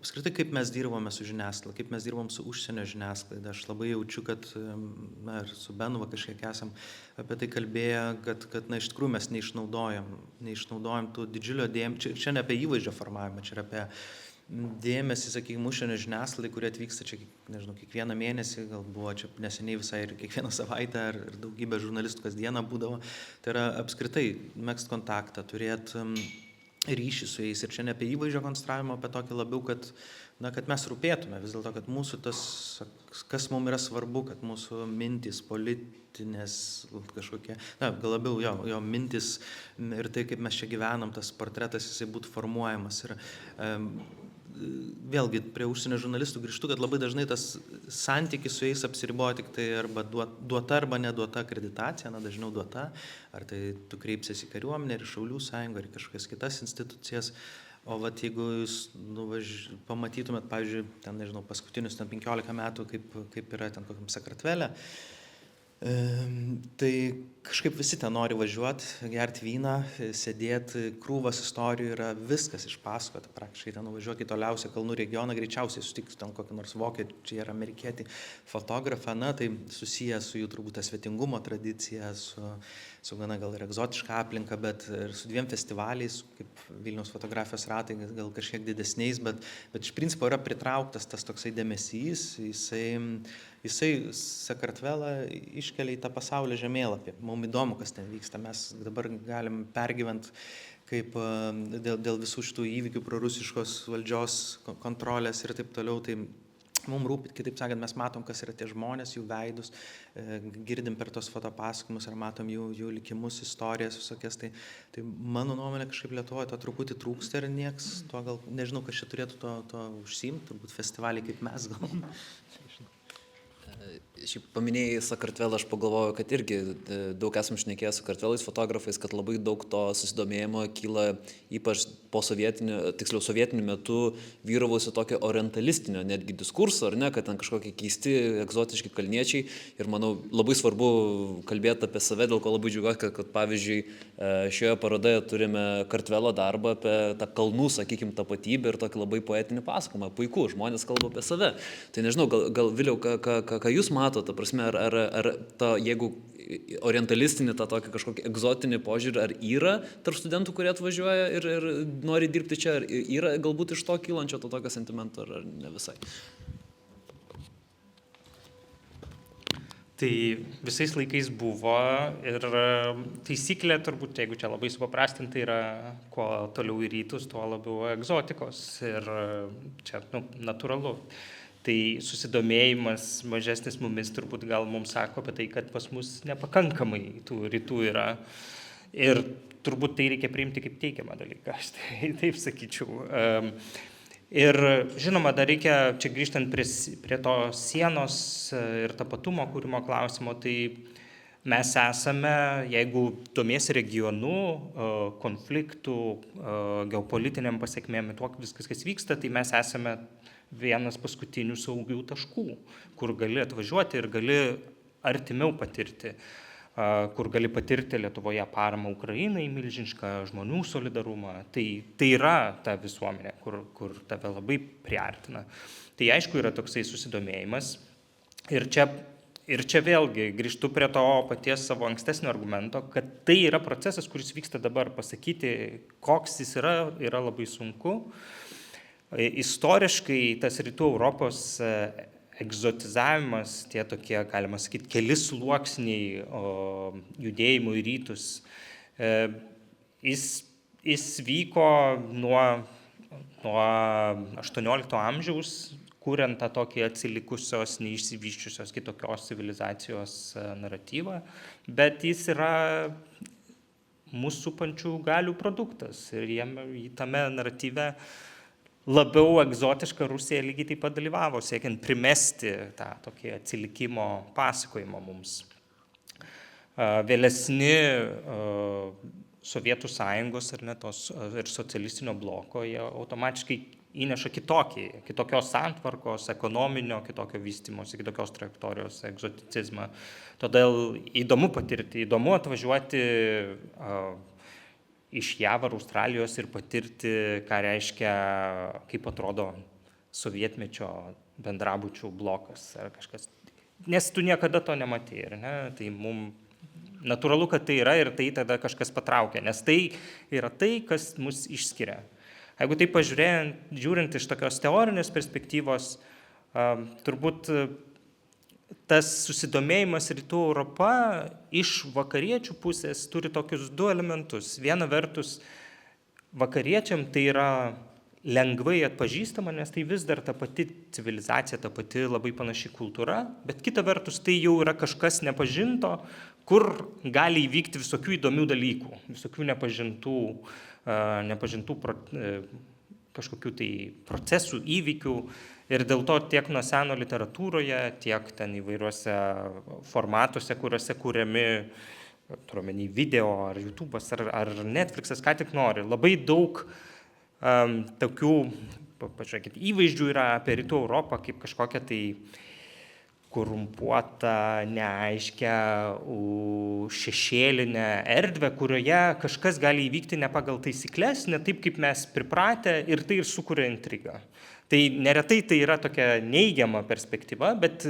apskritai kaip mes dirbame su žiniasklaida, kaip mes dirbam su užsienio žiniasklaida. Aš labai jaučiu, kad ir su Benu kažkiek esam apie tai kalbėję, kad iš tikrųjų mes neišnaudojam tų didžiulio dėmesio, čia ne apie įvaizdžio formavimą, čia yra apie dėmesį, sakykime, užsienio žiniasklaidai, kurie atvyksta čia, nežinau, kiekvieną mėnesį, gal buvo čia neseniai visai ir kiekvieną savaitę, ir daugybė žurnalistų kasdieną būdavo. Tai yra apskritai megzt kontaktą, turėti ryšį su jais. Ir čia ne apie įvaizdžio konstravimą, apie tokį labiau, kad mes rūpėtume, vis dėlto, kad mūsų tas, kas mums yra svarbu, kad mūsų mintys, politinės kažkokie, gal labiau jo mintys ir tai, kaip mes čia gyvenam, tas portretas, jisai būtų formuojamas. Ir vėlgi prie užsienio žurnalistų grįžtu, kad labai dažnai tas santykis su jais apsiriboja tik tai arba duota arba neduota akreditacija, dažniau duota, ar tai tu kreipsies į kariuomenę, ir Šaulių sąjungą, ar kažkokias kitas institucijas. O jeigu jūs pamatytumėt, pavyzdžiui, ten, nežinau, paskutinius 15 metų, kaip yra ten kokiam Sakartvele, tai kažkaip visi ten nori važiuoti, gerti vyną, sėdėti, krūvas istorijų yra, viskas išpasakota, praktiškai ten nuvažiuoti į toliausią kalnų regioną, greičiausiai sutiks ten kokį nors vokiečių ar amerikietį fotografą, tai susijęs su jų turbūt svetingumo tradicija, su gana gal ir egzotiška aplinka, bet ir su 2 festivaliais, kaip Vilniaus fotografijos ratai, gal kažkiek didesniais, bet iš principo yra pritrauktas tas toksai dėmesys, jisai Sakartvelą iškelia į tą pasaulio žemėlapį. Mums įdomu, kas ten vyksta. Mes dabar galim pergyventi, kaip dėl visų šitų įvykių prorusiškos valdžios kontrolės ir taip toliau. Tai mums rūpi, kitaip sakant, mes matom, kas yra tie žmonės, jų veidus, girdim per tos fotopasakojimus ar matom jų likimus, istorijas visokias. Tai mano nuomonė kažkaip Lietuvoje to truputį trūksta ir nieks to gal, nežinau, kas čia turėtų to užsiimti, turbūt festivaliai kaip mes gal. Šiaip paminėjai Sakartvelą, aš pagalvoju, kad irgi daug esam šnekėję su Sakartvelais fotografais, kad labai daug to susidomėjimo kyla ypač po sovietiniu metu vyravusi tokio orientalistinio netgi diskurso, ar ne, kad ten kažkokie keisti, egzotiški kalniečiai. Ir manau, labai svarbu kalbėti apie save, dėl ko labai džiaugiuosi, kad pavyzdžiui šioje parodoje turime Kartvelo darbą apie tą kalnų, sakykime, tapatybę ir tokį labai poetinį pasakojimą. Puiku, žmonės kalba apie save. Tai nežinau, gal Viliau, ką jūs matote, ta prasme, ar ta, jeigu orientalistinį, tą tokį kažkokį egzotinį požiūrį, ar yra tarp studentų, kurie atvažiuoja ir nori dirbti čia, ar yra galbūt iš to kylančio to tokio sentimento, ar ne visai? Tai visais laikais buvo ir taisyklė turbūt, jeigu čia labai supaprastinti, yra kuo toliau į rytus, tuo labiau egzotikos ir čia natūralu. Tai susidomėjimas mažesnis mumis turbūt gal mums sako apie tai, kad pas mus nepakankamai tų rytų yra. Ir turbūt tai reikia priimti kaip teigiamą dalyką, aš taip sakyčiau. Ir žinoma, dar reikia, čia grįžtant prie to sienos ir tapatumo kūrimo klausimo, tai mes esame, jeigu domiesi regionu, konfliktų, geopolitiniam pasiekmėm, tuo viskas, kas vyksta, tai mes esame vienas paskutinių saugių taškų, kur gali atvažiuoti ir gali artimiau patirti, kur gali patirti Lietuvoje paramą Ukrainai, milžinišką žmonių solidarumą. Tai yra ta visuomenė, kur tave labai priartina. Tai aišku yra toksai susidomėjimas. Ir čia vėlgi grįžtu prie to paties savo ankstesnio argumento, kad tai yra procesas, kuris vyksta dabar. Pasakyti, koks jis yra labai sunku. Istoriškai tas rytų Europos egzotizavimas, tie tokie, galima sakyti, keli sluoksniai judėjimų į rytus, jis vyko nuo 18 amžiaus, kuriant tą tokį atsilikusios, neišsivysčiusios kitokios civilizacijos naratyvą, bet jis yra mūsų supančių galių produktas ir tame naratyve labiau egzotiška Rusija lygiai taip pat dalyvavo, siekiant primesti tą tokį atsilikimo pasakojimą mums. Vėlesni Sovietų sąjungos ir socialistinio bloko, jie automatiškai įneša kitokios santvarkos, ekonominio, kitokio vystymosi, kitokios trajektorijos egzoticizmą. Todėl įdomu patirti, įdomu atvažiuoti iš JAV ar Australijos ir patirti, ką reiškia, kaip atrodo sovietmečio bendrabučių blokas ar kažkas. Nes tu niekada to nematei, ne? Tai mums natūralu, kad tai yra ir tai tada kažkas patraukia, nes tai yra tai, kas mus išskiria. Jeigu tai žiūrint iš tokios teorinės perspektyvos, turbūt tas susidomėjimas Rytų Europa iš vakariečių pusės turi tokius du elementus. Viena vertus, vakariečiam tai yra lengvai atpažįstama, nes tai vis dar ta pati civilizacija, ta pati labai panaši kultūra, bet kita vertus tai jau yra kažkas nepažinto, kur gali įvykti visokių įdomių dalykų, visokių nepažintų kažkokių tai procesų, įvykių. Ir dėl to tiek nuo seno literatūroje, tiek ten įvairiuose formatuose, kuriuose kuriami, turiuomenį, video ar YouTube'as ar Netflix'as, ką tik nori. Labai daug tokių, pažiūrėkit, įvaizdžių yra apie Rytų Europą kaip kažkokią tai korumpuotą, neaiškę, šešėlinę erdvę, kurioje kažkas gali įvykti ne pagal taisyklės, ne taip, kaip mes pripratę, ir tai ir sukuria intrigą. Tai neretai tai yra tokia neigiama perspektyva, bet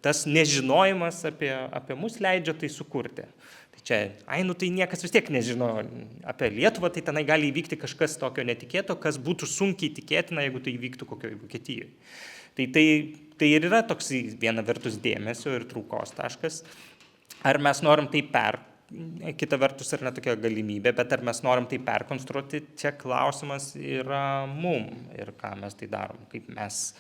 tas nežinojimas apie mus leidžia tai sukurti. Tai čia, tai niekas vis tiek nežino apie Lietuvą, tai tenai gali įvykti kažkas tokio netikėto, kas būtų sunkiai tikėtina, jeigu tai įvyktų kokioje Vokietijoje. Tai ir yra toks viena vertus dėmesio ir traukos taškas. Ar mes norim tai kita vertus yra tokia galimybė, bet ar mes norim tai perkonstruoti, čia klausimas yra mum ir ką mes tai darom, kaip mes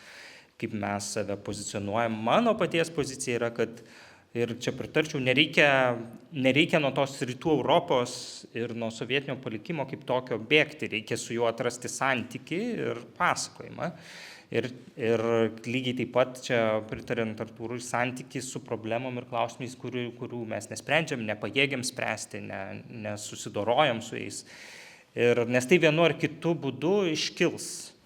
save pozicionuojam. Mano paties pozicija yra, kad, ir čia pritarčiau, nereikia nuo tos Rytų Europos ir nuo sovietinio palikimo kaip tokio bėgti, reikia su juo atrasti santykį ir pasakojimą. Ir lygiai taip pat čia pritariant Artūrui, santykis su problemom ir klausimais, kurių mes nesprendžiam, nepajėgiam spręsti, nesusidorojam su jais. Nes tai vienu ar kitu būdu iškils.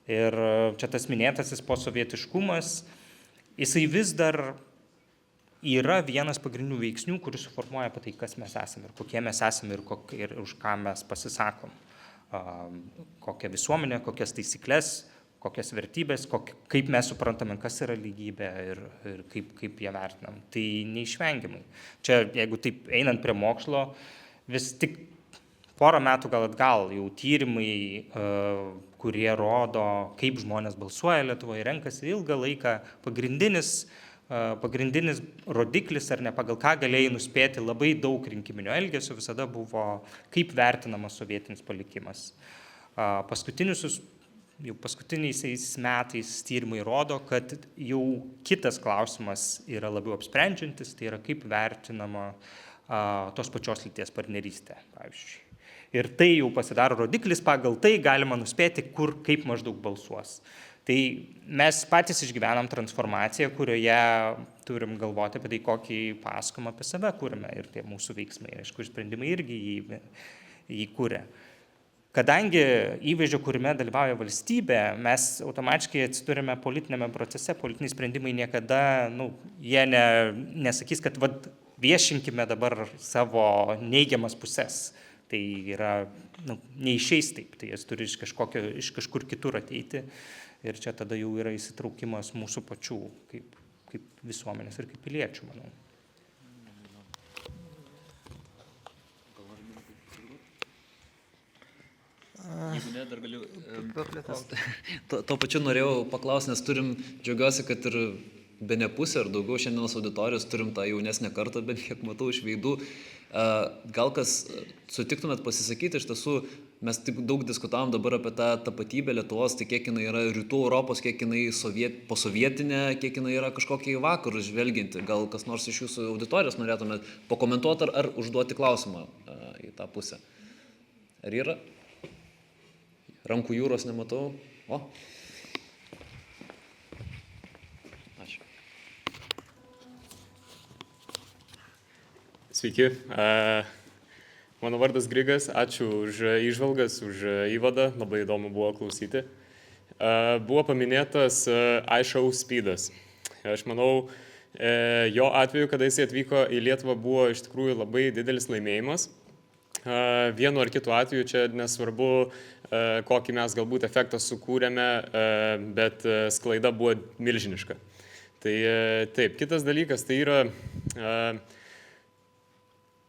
Ir čia tas minėtasis posovietiškumas, jisai vis dar yra vienas pagrindinių veiksnių, kuris suformuoja apie tai, kas mes esame ir kokie mes esame ir už ką mes pasisakom. Kokią visuomenę, kokias taisyklės, kokias vertybės, kaip mes suprantame, kas yra lygybė ir kaip ją vertinam. Tai neišvengiamai. Čia, jeigu taip einant prie mokslo, vis tik porą metų gal atgal jau tyrimai, kurie rodo, kaip žmonės balsuoja Lietuvoje, renkasi ilgą laiką, pagrindinis rodiklis, ar ne pagal ką galėjai nuspėti labai daug rinkiminio elgesio, visada buvo, kaip vertinamas sovietinis palikimas. Paskutiniais metais tyrimai rodo, kad jau kitas klausimas yra labiau apsprendžiantis, tai yra kaip vertinama tos pačios lyties partnerystė, pavyzdžiui. Ir tai jau pasidaro rodiklis, pagal tai galima nuspėti, kaip maždaug balsuos. Tai mes patys išgyvenam transformaciją, kurioje turim galvoti apie tai, kokį pasakojimą apie save kūrime ir tie mūsų veiksmai, aišku, sprendimai irgi jį kūrė. kadangi įvaizdžio kūrime dalyvauja valstybė, mes automatiškai atsidurime politinėme procese, politiniai sprendimai niekada, jie nesakys, kad viešinkime dabar savo neigiamas pusės. Tai yra, neišeis taip, tai jis turi iš kažkur kitur ateiti ir čia tada jau yra įsitraukimas mūsų pačių kaip visuomenės ir kaip piliečių, manau. Jeigu ne, dar galiu. Tuo pačiu norėjau paklausti, nes džiaugiuosi, kad ir be ne pusę ar daugiau šiandienos auditorijos turim tą jaunesnę kartą, bent kiek matau iš veidų. Gal kas sutiktumėt pasisakyti, iš tiesų mes tik daug diskutavom dabar apie tą tapatybę Lietuvos, tai kiek jinai yra rytų Europos, kiek jinai posovietinė, kiek jinai yra kažkokia į vakarus žvelginti. Gal kas nors iš jūsų auditorijos norėtumėt pakomentuoti ar užduoti klausimą į tą pusę. Ar yra? Rankų jūros nematau. O. Ačiū. Sveiki. Mano vardas Grigas. Ačiū už įžvalgas, už įvadą. Labai įdomu buvo klausyti. Buvo paminėtas I Show Speedas. Aš manau, jo atveju, kada jis atvyko į Lietuvą, buvo iš tikrųjų labai didelis laimėjimas. Vienu ar kitu atveju čia nesvarbu, kokį mes galbūt efektą sukūrėme, bet sklaida buvo milžiniška. Tai taip, kitas dalykas tai yra,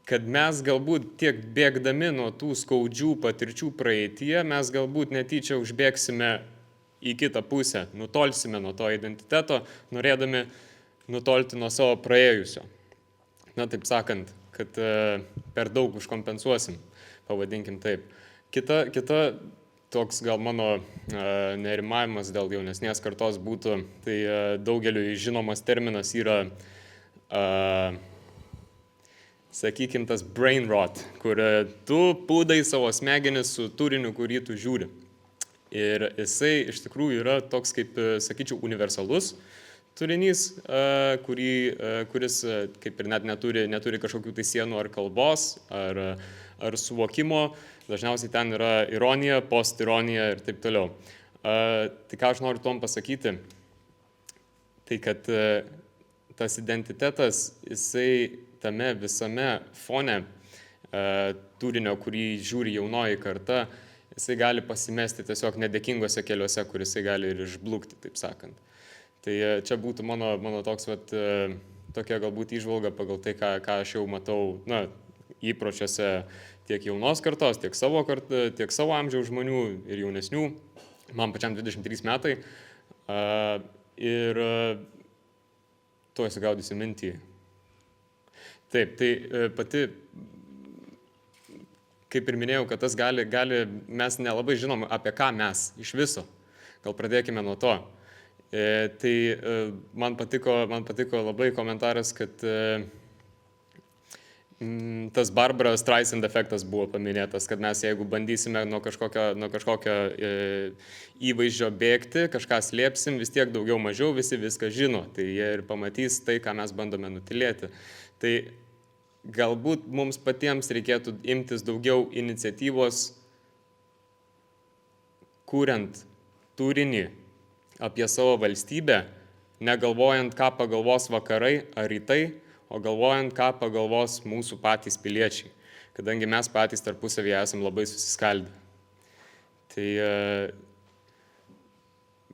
kad mes galbūt tiek bėgdami nuo tų skaudžių patirčių praeityje, mes galbūt netyčia užbėgsime į kitą pusę, nutolsime nuo to identiteto, norėdami nutolti nuo savo praėjusio. Na, taip sakant, kad per daug užkompensuosim, pavadinkim taip. Kita toks gal mano nerimavimas dėl jaunesnės kartos būtų, tai daugeliui žinomas terminas yra, sakykim, tas brain rot, kur tu pūdai savo smegenis su turiniu, kurį tu žiūri. Ir jisai iš tikrųjų yra toks, kaip, sakyčiau, universalus turinys, kuris kaip ir net neturi kažkokių tai sienų ar kalbos, ar suvokimo. Dažniausiai ten yra ironija, postironija ir taip toliau. Tai ką aš noriu tom pasakyti, tai kad tas identitetas, jisai tame visame fone turinio, kurį žiūri jaunoji karta, jisai gali pasimesti tiesiog nedėkingose keliuose, kur jisai gali ir išblukti, taip sakant. Tai čia būtų mano toks, tokia galbūt įžvalga pagal tai, ką aš jau matau, įpročiuose tiek jaunos kartos, tiek savo amžiaus žmonių ir jaunesnių. Man pačiam 23 metai. Ir tuoj sugaudysiu mintį. Taip, tai pati, kaip ir minėjau, kad tas gali, mes nelabai žinom apie ką mes iš viso. Gal pradėkime nuo to. Tai man patiko labai komentaras, kad tas Barbara Streisand efektas buvo paminėtas, kad mes jeigu bandysime nuo kažkokio įvaizdžio bėgti, kažką slėpsim, vis tiek daugiau mažiau visi viską žino, tai jie ir pamatys tai, ką mes bandome nutylėti. Tai galbūt mums patiems reikėtų imtis daugiau iniciatyvos, kuriant turinį apie savo valstybę, negalvojant, ką pagalvos vakarai ar rytai, o galvojant, ką pagalvos mūsų patys piliečiai, kadangi mes patys tarpusavyje esam labai susiskaldę. Tai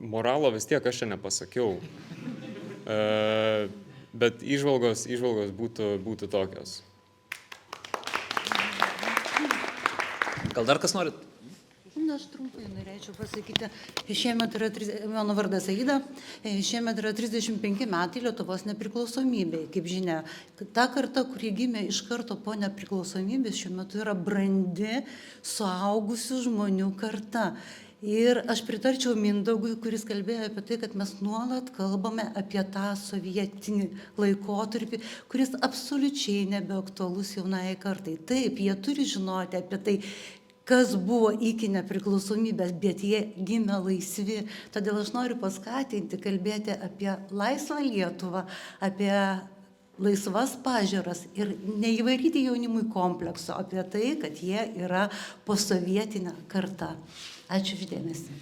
moralo vis tiek aš čia nepasakiau, bet įžvalgos būtų tokios. Gal dar kas norit? Aš trumpai norėčiau pasakyti, šiemet yra, mano vardas Aida, šiemet yra 35 metai Lietuvos nepriklausomybei. Kaip žinia, ta karta, kuri gimė iš karto po nepriklausomybės, šiuo metu yra brandi, suaugusių žmonių karta. Ir aš pritarčiau Mindaugui, kuris kalbėjo apie tai, kad mes nuolat kalbame apie tą sovietinį laikotarpį, kuris absoliučiai nebeaktualus jaunai kartai. Taip, jie turi žinoti apie tai, kas buvo iki nepriklausomybės, bet jie gimė laisvi. Todėl aš noriu paskatinti kalbėti apie laisvą Lietuvą, apie laisvas pažiūras ir neįvaryti jaunimui komplekso apie tai, kad jie yra posovietinė karta. Ačiū uždėmesi.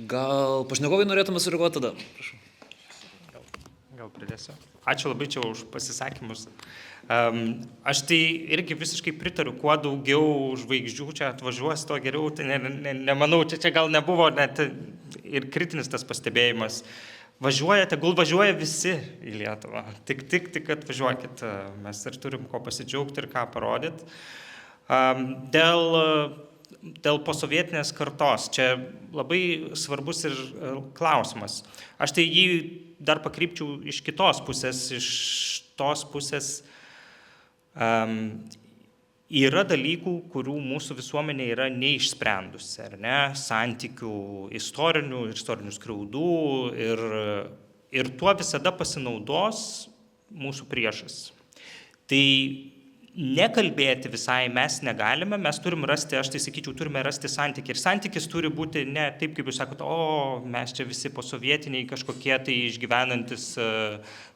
Gal pašnekovai norėtume sureaguoti tada? Prašau. Gal pridėsiu. Ačiū labai čia už pasisakymus. Aš tai irgi visiškai pritariu, kuo daugiau žvaigždžių čia atvažiuos, to geriau. Tai nemanau, čia gal nebuvo net ir kritinis tas pastebėjimas. Važiuoja, tegul važiuoja visi į Lietuvą. Tik atvažiuokit. Mes ir turim ko pasidžiaugti ir ką parodyti. Dėl posovietinės kartos, čia labai svarbus ir klausimas. Aš tai jį dar pakrypčiau iš kitos pusės, iš tos pusės yra dalykų, kurių mūsų visuomenė yra neišsprendusi, ar ne, santykių istorinių skriaudų ir tuo visada pasinaudos mūsų priešas. Tai nekalbėti visai mes negalime, mes turim rasti, aš tai sakyčiau, turime rasti santykį. Ir santykis turi būti ne taip, kaip jūs sakote, mes čia visi posovietiniai kažkokie tai išgyvenantis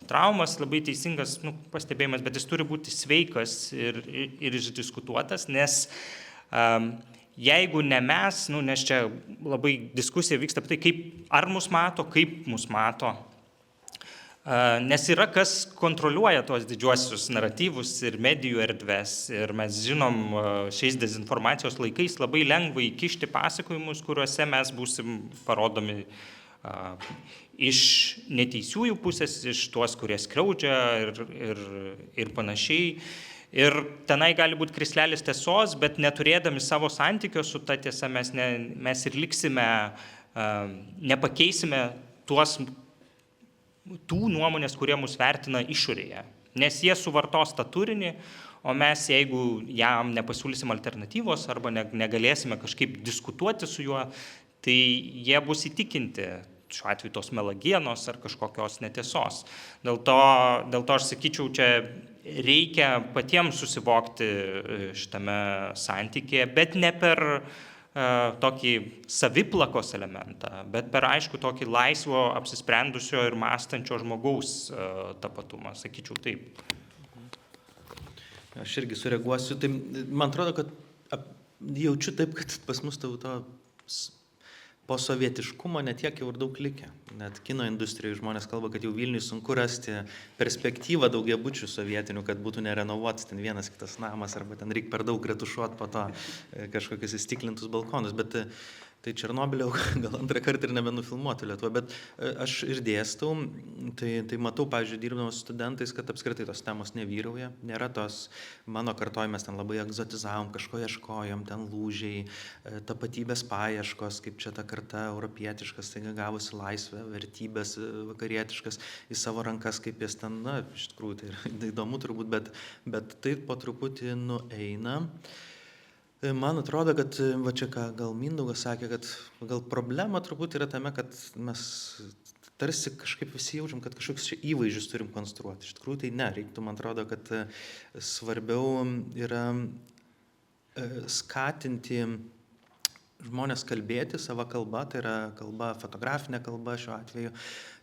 traumas, labai teisingas pastebėjimas, bet jis turi būti sveikas ir išdiskutuotas, nes jeigu ne mes, nes čia labai diskusija vyksta apie tai, ar mus mato, kaip mus mato. Nes yra kas kontroliuoja tuos didžiuosius naratyvus ir medijų erdves ir mes žinom, šiais dezinformacijos laikais labai lengva įkišti pasakojimus, kuriuose mes būsim parodomi iš neteisiųjų pusės, iš tuos, kurie skriaudžia ir panašiai. Ir tenai gali būti krislelis tiesos, bet neturėdami savo santykio su ta tiesa mes ir liksime, nepakeisime tų nuomonės, kurie mus vertina išorėje. Nes jie suvartos tą turinį, o mes, jeigu jam nepasiūlysim alternatyvos arba negalėsime kažkaip diskutuoti su juo, tai jie bus įtikinti, šiuo atveju tos melagienos ar kažkokios netiesos. Dėl to aš sakyčiau, čia reikia patiems susivokti šitame santykėje, bet ne per tokį saviplakos elementą, bet per aišku tokį laisvo, apsisprendusio ir mąstančio žmogaus tapatumą, sakyčiau taip. Aš irgi sureaguosiu. Tai man atrodo, kad jaučiu taip, kad pas mus to posovietiškumo netiek jau ir daug likę. Net kino industrijoje žmonės kalba, kad jau Vilniui sunku rasti perspektyvą daugiabučių sovietinių, kad būtų nerenovuotas ten vienas kitas namas, arba ten reikia per daug retušuoti po to kažkokius įstiklintus balkonus. Bet tai Černobylio gal antrą kartą ir nebenufilmuoti Lietuvą, bet aš ir dėstau, tai matau, pavyzdžiui, dirbdamas studentais, kad apskritai tos temos nevyrauja, nėra tos, mano kartoj mes ten labai egzotizavom, kažko ieškojom, ten lūžiai, tapatybės paieškos, kaip čia ta karta europietiškas, tai gavosi laisvę, vertybės vakarietiškas į savo rankas, kaip jas ten, iš tikrųjų tai yra įdomu turbūt, bet tai po truputį nueina. Man atrodo, kad va čia ką gal Mindaugas sakė, kad gal problema turbūt yra tame, kad mes tarsi kažkaip visi jaučiam, kad kažkokius čia įvaizdžius turim konstruoti. Iš tikrųjų tai ne, reiktų, man atrodo, kad svarbiau yra skatinti žmonės kalbėti savo kalbą, tai yra kalba, fotografinė kalba šiuo atveju.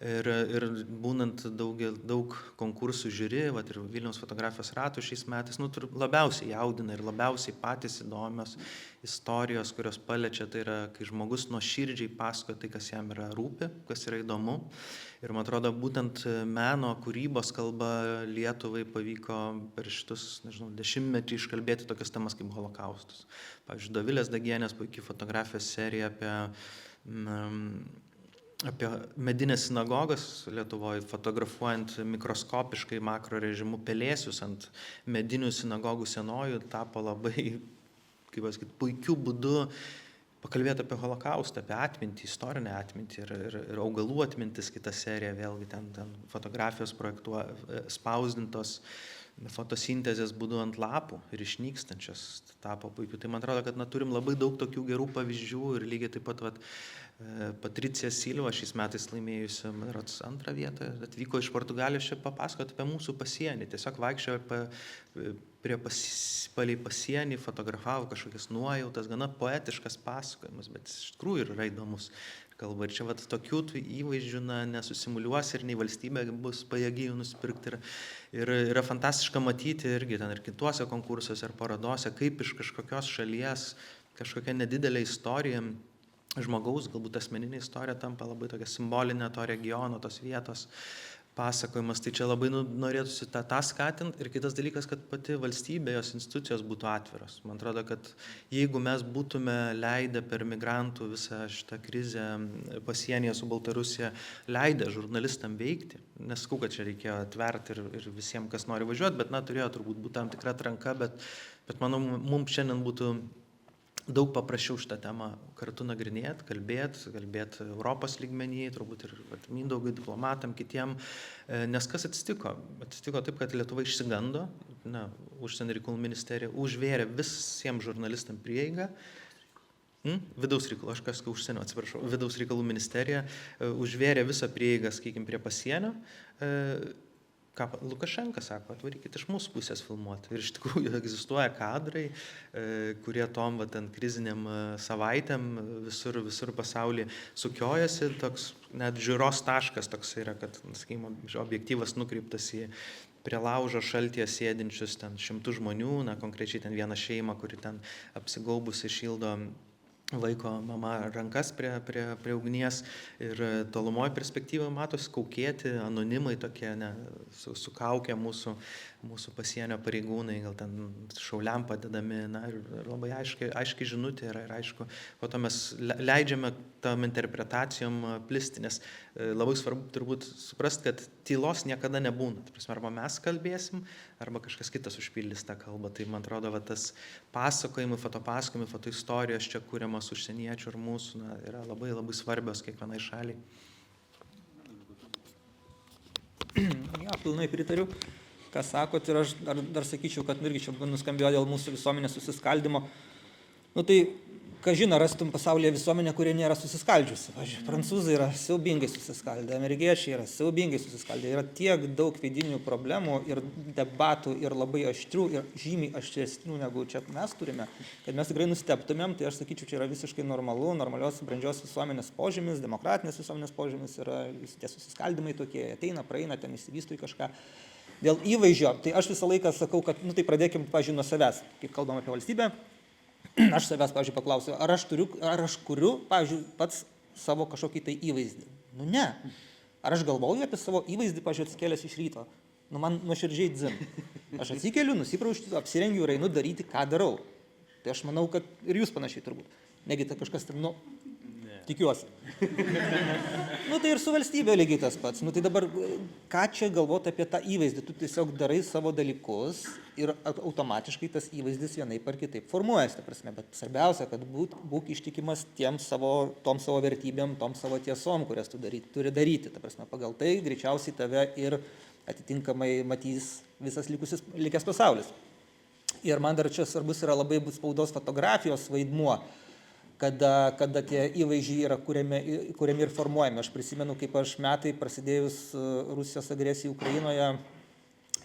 Ir būnant daug konkursų žiūri, ir Vilniaus fotografijos ratų šiais metais, labiausiai jaudina ir labiausiai patys įdomios istorijos, kurios paliečia, tai yra, kai žmogus nuoširdžiai pasakoja tai, kas jam yra rūpi, kas yra įdomu. Ir man atrodo, būtent meno kūrybos kalba Lietuvai pavyko per šitus, dešimtmetį iškalbėti tokias temas kaip holokaustus. Pavyzdžiui, Dovilės Dagienės puikiai fotografijos serija apie medinės sinagogas Lietuvoje, fotografuojant mikroskopiškai makro režimu pelėsius ant medinių sinagogų senojų, tapo labai, kaip pasakyti, puikiu būdu pakalbėti apie holokaustą, apie atmintį, istorinę atmintį ir augalų atmintis, kita serija, vėlgi ten fotografijos spausdintos fotosintezės būdu ant lapų ir išnykstančios tapo puikiu. Tai man atrodo, kad turim labai daug tokių gerų pavyzdžių ir lygiai taip pat Patricija Silva šiais metais laimėjusi antrą vietą, atvyko iš Portugalijos čia papasakoti apie mūsų pasienį, tiesiog vaikščiojo palei pasienį, fotografavo kažkokias nuojautas, gana poetiškas pasakojimas, bet iš tikrųjų yra įdomus. kalba. Ir čia vat, tokių įvaizdžių nesusimuliuos ir nei valstybė bus pajėgi jų nusipirkti. Ir yra fantastiška matyti irgi ten ir kituose konkursuose ir parodose, kaip iš kažkokios šalies kažkokia nedidelė istorija, žmogaus, galbūt asmeninė istorija tampa labai tokia simbolinė to regiono, tos vietos pasakojimas. Tai čia labai norėtųsi tą skatinti. Ir kitas dalykas, kad pati valstybė, jos institucijos būtų atviros. Man atrodo, kad jeigu mes būtume leidę per migrantų visą šitą krizę pasienyje su Baltarusija, leidę žurnalistam veikti, nesakau, kad čia reikėjo atverti ir visiems, kas nori važiuoti, bet turėjo turbūt būti tam tikra atranka, bet manau, mums šiandien būtų daug paprasčiau šitą temą kartu nagrinėti, kalbėti Europos lygmenį, turbūt ir Mindaugui, diplomatam, kitiem. Nes kas atsitiko? Atsitiko taip, kad Lietuva išsigando, užsienio reikalų ministerija užvėrė visiems žurnalistam prieigą. Vidaus reikalų, aš kas užsienio, atsiprašau, vidaus reikalų ministerija užvėrė visą prieigą, sakykime, prie pasienio. Ką Lukašenka sako, atvarykit iš mūsų pusės filmuoti. Ir iš tikrųjų egzistuoja kadrai, kurie tom kriziniam savaitėm visur pasaulyje sukiojasi. Toks net žiūros taškas toks yra, kad, sakykime, objektyvas nukreiptas į prie laužo šaltyje sėdinčius ten šimtus žmonių, konkrečiai ten vieną šeimą, kuri ten apsigaubusi šildo laiko mama rankas prie ugnies ir tolumoje perspektyvoje matosi kaukėti anonimai tokie, su kaukė mūsų pasienio pareigūnai, gal ten šauliam padedami, ir labai aiškiai žinutė yra ir aišku, po to mes leidžiame tam interpretacijom plisti, nes labai svarbu turbūt suprasti, kad tylos niekada nebūna. Arba mes kalbėsim, arba kažkas kitas užpildys tą kalbą. Tai man atrodo, tas pasakojimai, fotoistorijos čia kūriamos užsieniečių ir mūsų yra labai labai svarbios kiekvienai šaliai. Ja, pilnai pritariu, ką sakot, ir aš dar sakyčiau, kad irgi čia nuskambėjo dėl mūsų visuomenės susiskaldimo. Tai, ką žino, rastum pasaulyje visuomenę, kurie nėra susiskaldžiusi. Pavyzdžiui, prancūzai yra siaubingai susiskaldę, amerikiečiai yra siaubingai susiskaldę. Yra tiek daug vidinių problemų ir debatų ir labai aštrių ir žymiai aštresnių, negu čia mes turime, kad mes tikrai nustebtumėm. Tai aš sakyčiau, čia yra visiškai normalu, normalios brandžios visuomenės požymis, demokratinės visuomenės požymis yra tie susiskaldimai tokie, ateina, praeina, ten išsivysto į kažką. Dėl įvaizdžio, tai aš visą laiką sakau, kad, tai pradėkim, pavyzdžiui, nuo savęs, kaip kalbam apie valstybę. Aš savęs, pavyzdžiui, paklausiu, ar aš kuriu, pavyzdžiui, pats savo kažkokį tai įvaizdį. Ne. Ar aš galvoju apie savo įvaizdį, pavyzdžiui, atsikėlęs iš ryto? Man nuoširdžiai dzin. Aš atsikeliu, nusipraušti, apsirengiu ir einu daryti, ką darau. Tai aš manau, kad ir jūs panašiai turbūt. Negi tai kažkas ten, tikiuosi. Tai ir su valstybė lygiai tas pats. Tai dabar, ką čia galvoti apie tą įvaizdį? Tu tiesiog darai savo dalykus ir automatiškai tas įvaizdis vienaip ar kitaip formuojasi, ta prasme. Bet svarbiausia, kad būk ištikimas tom savo vertybėm, tom savo tiesom, kurias tu turi daryti. Ta prasme, pagal tai greičiausiai tave ir atitinkamai matys visas likęs pasaulis. Ir man dar čia svarbus yra labai spaudos fotografijos vaidmuo, kada tie įvaizdžiai yra kuriami ir formuojami. Aš prisimenu, kaip aš metai prasidėjus Rusijos agresijai Ukrainoje,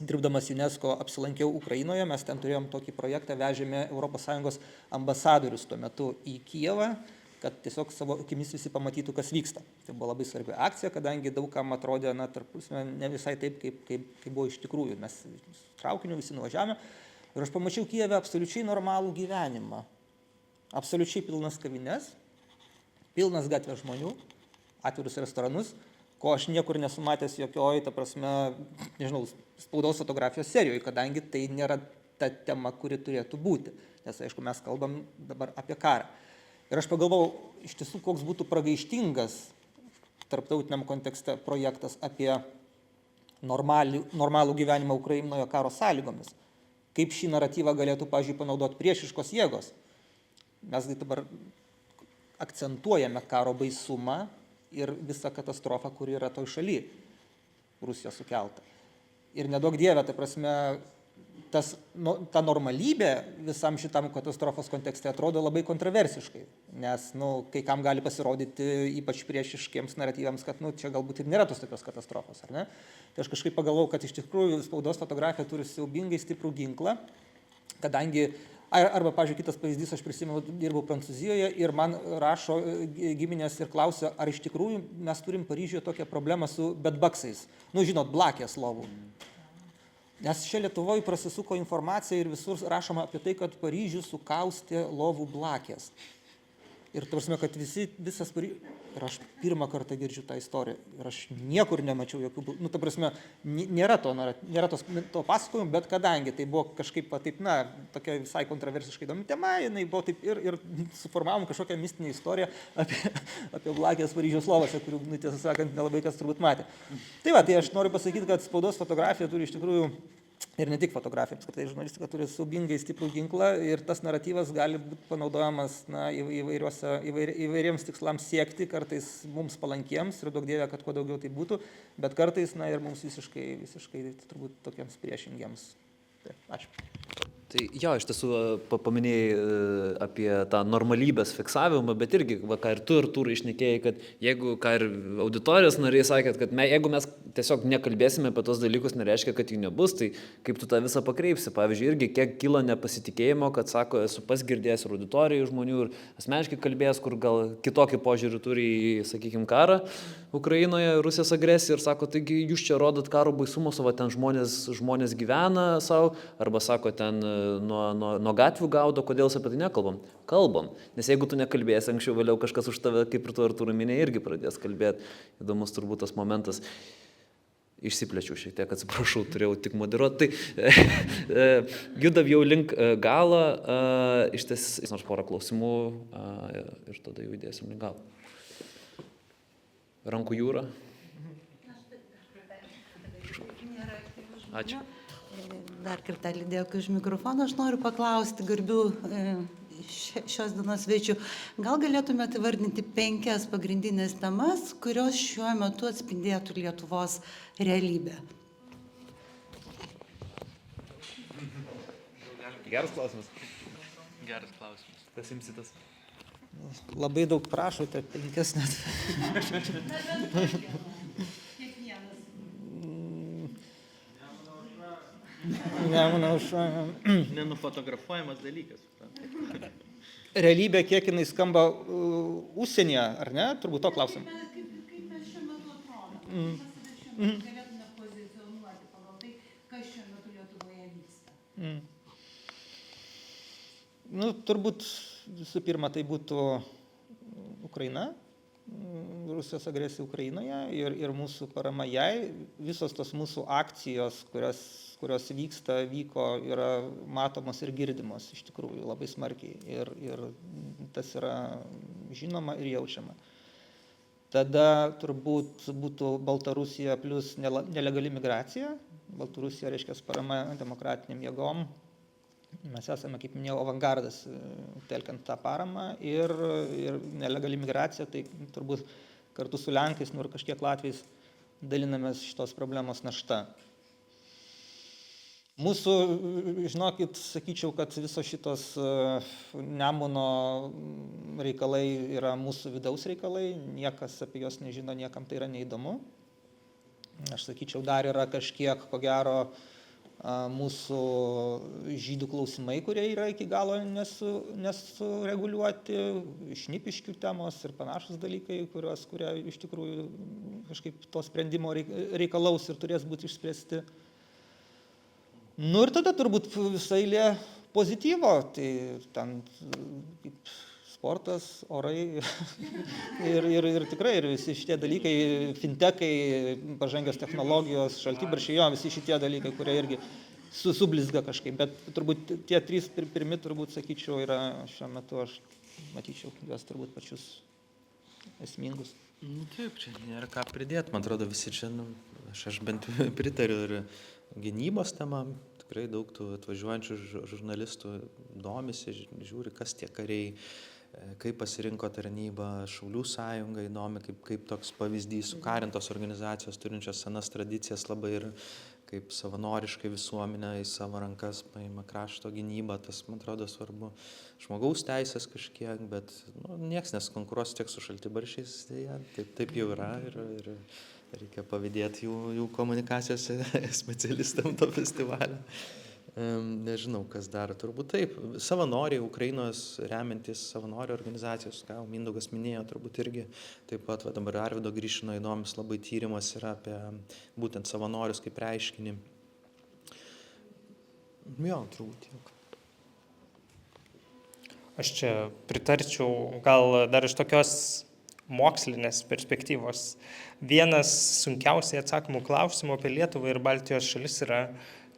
dirbdamas UNESCO, apsilankiau Ukrainoje, mes ten turėjom tokį projektą, vežėme ES ambasadorius tuo metu į Kijevą, kad tiesiog savo akimis visi pamatytų, kas vyksta. Tai buvo labai svarbi akcija, kadangi daugam atrodė, ne visai taip, kaip buvo iš tikrųjų. Mes traukiniu visi nuvažiavome ir aš pamačiau Kijeve absoliučiai normalų gyvenimą. Absoliučiai pilnas kavines, pilnas gatvės žmonių, atvirus restoranus, ko aš niekur nesu matęs jokioj, ta prasme, nežinau, spaudos fotografijos serijoje, kadangi tai nėra ta tema, kuri turėtų būti. Nes, aišku, mes kalbam dabar apie karą. Ir aš pagalvojau, iš tiesų, koks būtų pragaištingas tarptautiniam kontekste projektas apie normalų gyvenimą Ukrainoje karo sąlygomis. Kaip šį naratyvą galėtų, pavyzdžiui, panaudoti priešiškos jėgos. Mes dabar akcentuojame karo baisumą ir visą katastrofą, kuri yra toj šaly, Rusijos sukelta. Ir nedaug dievė, ta prasme, ta normalybė visam šitam katastrofos kontekste atrodo labai kontroversiškai, nes kai kam gali pasirodyti, ypač priešiškiems naratyvams, kad čia galbūt ir nėra tos tokios katastrofos, ar ne? Tai aš kažkaip pagalvojau, kad iš tikrųjų spaudos fotografija turi siaubingai stiprų ginklą, kadangi Arba, pavyzdžiui, kitas pavyzdys, aš prisimenu, dirbau Prancūzijoje ir man rašo giminės ir klausia, ar iš tikrųjų mes turim Paryžiuje tokią problemą su bedbugsais. Nu, žinot, blakės lovų. Nes čia Lietuvoje prasisuko informacija ir visur rašoma apie tai, kad Paryžių sukaustė lovų blakės. Ir tarsi, kad visas Paryžius... Ir aš pirmą kartą girdžiu tą istoriją. Ir aš niekur nemačiau jokių... Nu, ta prasme, nėra to pasakojimo, bet kadangi tai buvo kažkaip taip, na, tokia visai kontroversiškai įdomi tema, jinai buvo taip ir suformavom kažkokią mistinę istoriją apie blakės Paryžiaus lovose, kurių, nu, tiesą sakant, nelabai kas turbūt matė. Tai va, tai aš noriu pasakyti, kad spaudos fotografija turi iš tikrųjų ir ne tik fotografija, apskritai žurnalistika turi siaubingai stiprų ginklą ir tas naratyvas gali būti panaudojamas įvairiems tikslams siekti, kartais mums palankiems ir daug dievė, kad kuo daugiau tai būtų, bet kartais ir mums visiškai turbūt tokiems priešingiems. Tai, ačiū. Tai jo, iš tiesų paminėjai apie tą normalybės fiksavimą, bet irgi, ką ir tu, Artūrai, išnekėjai, kad jeigu, ką ir auditorijos nariai sakėt, kad jeigu mes tiesiog nekalbėsime apie tos dalykus, nereiškia, kad jų nebus, tai kaip tu tą visą pakreipsi. Pavyzdžiui, irgi kiek kyla nepasitikėjimo, kad sako, esu pats girdėjęs ir auditorijų žmonių ir asmeniškai kalbėjęs, kur gal kitokį požiūrį turi į, sakykime, karą Ukrainoje, Rusijos agresiją ir sako, taigi jūs čia rodot karo baisumus, o ten žmonės gyvena savo, arba sako, ten nuo gatvių gaudo, kodėl apie tai nekalbam? Kalbam, nes jeigu tu nekalbėsi, anksčiau vėliau kažkas už tave, kaip ir tu, Artūrai, minėjai, irgi pradės kalbėti. Įdomus turbūt tas momentas. Išsiplečiau šiek tiek, atsiprašau, turėjau tik moderuoti. Tai judam jau link galą, išties nors porą klausimų ir tada jau judėsim link galą. Rankų jūra. Ačiū. Dar kartelį dėkui už mikrofoną. Aš noriu paklausti garbių šios dienos svečių. Gal galėtumėte įvardinti 5 pagrindinės temas, kurios šiuo metu atspindėtų Lietuvos realybę? Geras klausimas. Geras klausimas. Kas imsitas? Labai daug prašote, 5 net. Nemuno aušra. Nenufotografuojamas dalykas. Realybė, kiek jinai skamba užsienyje, ar ne? Turbūt to klausim. Kaip mes šiuo metu atrodome? Galėtume pozicionuoti pagal tai, kas šiuo metu Lietuvoje vyksta. Nu, turbūt visų pirma, tai būtų Ukraina, Rusijos agresija Ukrainoje ir mūsų parama jai. Visos tos mūsų akcijos, kurios vyko, yra matomos ir girdimos iš tikrųjų labai smarkiai. Ir tas yra žinoma ir jaučiama. Tada turbūt būtų Baltarusija plus nelegali migracija. Baltarusija reiškia parama demokratiniam jėgom. Mes esame, kaip minėjau, avangardas telkiant tą paramą ir nelegali migracija, tai turbūt kartu su Lenkais, ir kažkiek Latviais dalinamės šitos problemos našta. Mūsų, žinokit, sakyčiau, kad visos šitos Nemuno reikalai yra mūsų vidaus reikalai, niekas apie juos nežino, niekam tai yra neįdomu. Aš sakyčiau, dar yra kažkiek, ko gero, mūsų žydų klausimai, kurie yra iki galo nesureguliuoti, šnipiškių temos ir panašus dalykai, kurie iš tikrųjų kažkaip to sprendimo reikalaus ir turės būti išspręsti. Nu ir tada turbūt visai eilė pozityvo, tai ten kaip sportas, orai ir tikrai ir visi šitie dalykai, fintekai, pažangios technologijos, šaltibarščiai, jo, visi šitie dalykai, kurie irgi sublizga kažkaip, bet turbūt tie 3 pirmi, turbūt, sakyčiau, yra šiuo metu, aš matyčiau juos turbūt pačius esmingus. Nu, taip, čia nėra ką pridėti, man atrodo, visi čia, aš bent pritariu ir gynybos temam, tikrai daug tų atvažiuojančių žurnalistų domisi, žiūri, kas tie kariai, kaip pasirinko tarnybą, Šaulių sąjunga įdomi, kaip toks pavyzdys, sukarintos organizacijos turinčios senas tradicijas labai ir kaip savanoriškai visuomenė į savo rankas paima krašto gynybą, tas, man atrodo, svarbu. Žmogaus teisės kažkiek, bet nieks neskonkuruos tiek su šaltibarščiais, taip jau yra ir reikia pavydėti jų komunikacijos specialistam to festivalio. Nežinau, kas dar, turbūt taip. Savanoriai, Ukrainos remiantis savanorių organizacijos, ką Mindaugas minėjo, turbūt irgi. Taip pat va, dabar Arvydo Grišino įdomus labai tyrimas yra apie būtent savanorius kaip reiškinį. Jo, turbūt tiek. Aš čia pritarčiau gal dar iš tokios mokslinės perspektyvos. Vienas sunkiausiai atsakomų klausimų apie Lietuvą ir Baltijos šalis yra,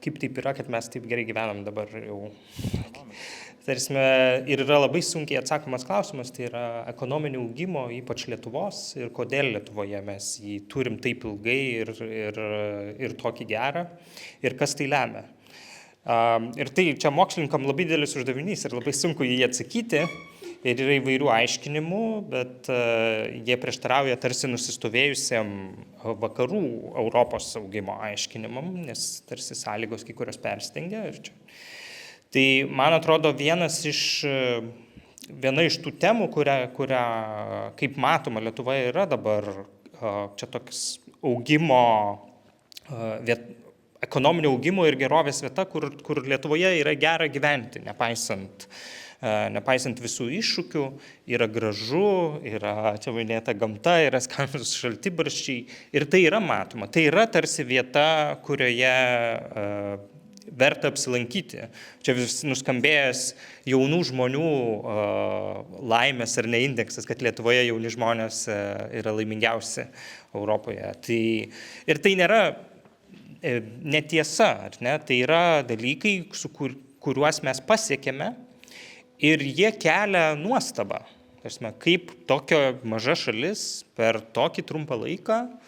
kaip taip yra, kad mes taip gerai gyvenam dabar jau. Tarsime, ir yra labai sunkiai atsakomas klausimas, tai yra ekonominio augimo, ypač Lietuvos, ir kodėl Lietuvoje mes jį turim taip ilgai ir tokį gerą, ir kas tai lemia. Ir tai čia mokslininkam labai didelis uždavinys ir labai sunku jį atsakyti. Ir yra įvairių aiškinimų, bet jie prieštarauja tarsi nusistovėjusiam vakarų Europos augimo aiškinimam, nes tarsi sąlygos kai kurios persidengia. Tai man atrodo viena iš tų temų, kurią kaip matoma Lietuvoje yra dabar, čia toks augimo, ekonominio augimo ir gerovės vieta, kur Lietuvoje yra gera gyventi, nepaisant visų iššūkių, yra gražu, yra čia minėta gamta, yra skanūs šaltibarščiai ir tai yra matoma. Tai yra tarsi vieta, kurioje verta apsilankyti. Čia vis nuskambėjęs jaunų žmonių laimės ar ne indeksas, kad Lietuvoje jauni žmonės yra laimingiausi Europoje. Ir tai nėra netiesa, ar ne? Tai yra dalykai, kuriuos mes pasiekėme. Ir jie kelia nuostabą. Kaip tokia maža šalis per tokį trumpą laiką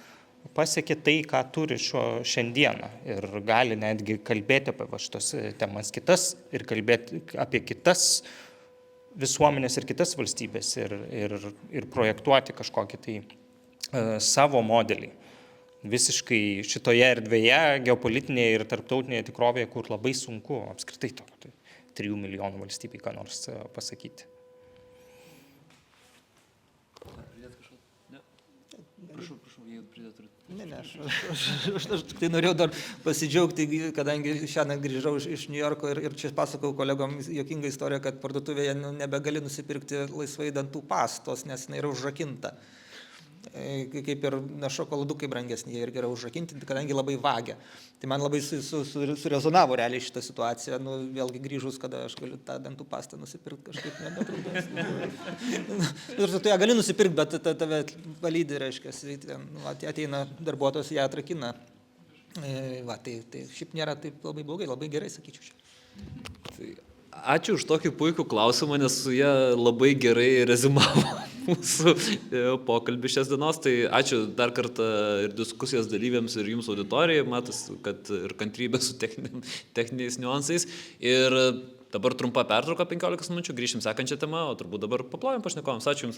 pasiekė tai, ką turi šiandieną. Ir gali netgi kalbėti apie šitas temas kitas ir kalbėti apie kitas visuomenės ir kitas valstybės ir projektuoti kažkokį tai savo modelį. Visiškai šitoje erdvėje, geopolitinėje ir tarptautinėje tikrovėje, kur labai sunku apskritai tokio. 3 milijonų valstybei ką nors pasakyti. Prašau, jeigu pridėtumėte. Ne, aš tai norėjau dar pasidžiaugti, kadangi šiandien grįžau iš New Yorko ir čia pasakau kolegom juokingą istoriją, kad parduotuvėje nebegali nusipirkti laisvai dantų pastos, nes jinai yra užrakinta. Kaip ir šokoladukai brangesni, jie irgi yra užrakinti, kadangi labai vagia. Tai man labai surezonavo realiai šitą situaciją, vėlgi grįžus, kada aš galiu tą dantų pastą nusipirkti kažkaip nebetrūdas. Ir tu ją gali nusipirkti, bet tave palydi, reiškia, ateina darbuotojas, ją atrakina. Tai šiaip nėra taip labai blogai, labai gerai, sakyčiau šiaip. Ačiū už tokį puikų klausimą, nes su jie labai gerai rezumavo mūsų pokalbį šias dienos. Tai ačiū dar kartą ir diskusijos dalyviams ir jums auditorijai, matos, kad ir kantrybė su techniniais niuansais. Ir dabar trumpa pertrauka 15 minučių, grįšim sekančią temą, o turbūt dabar paplojam pašnekovams. Ačiū Jums.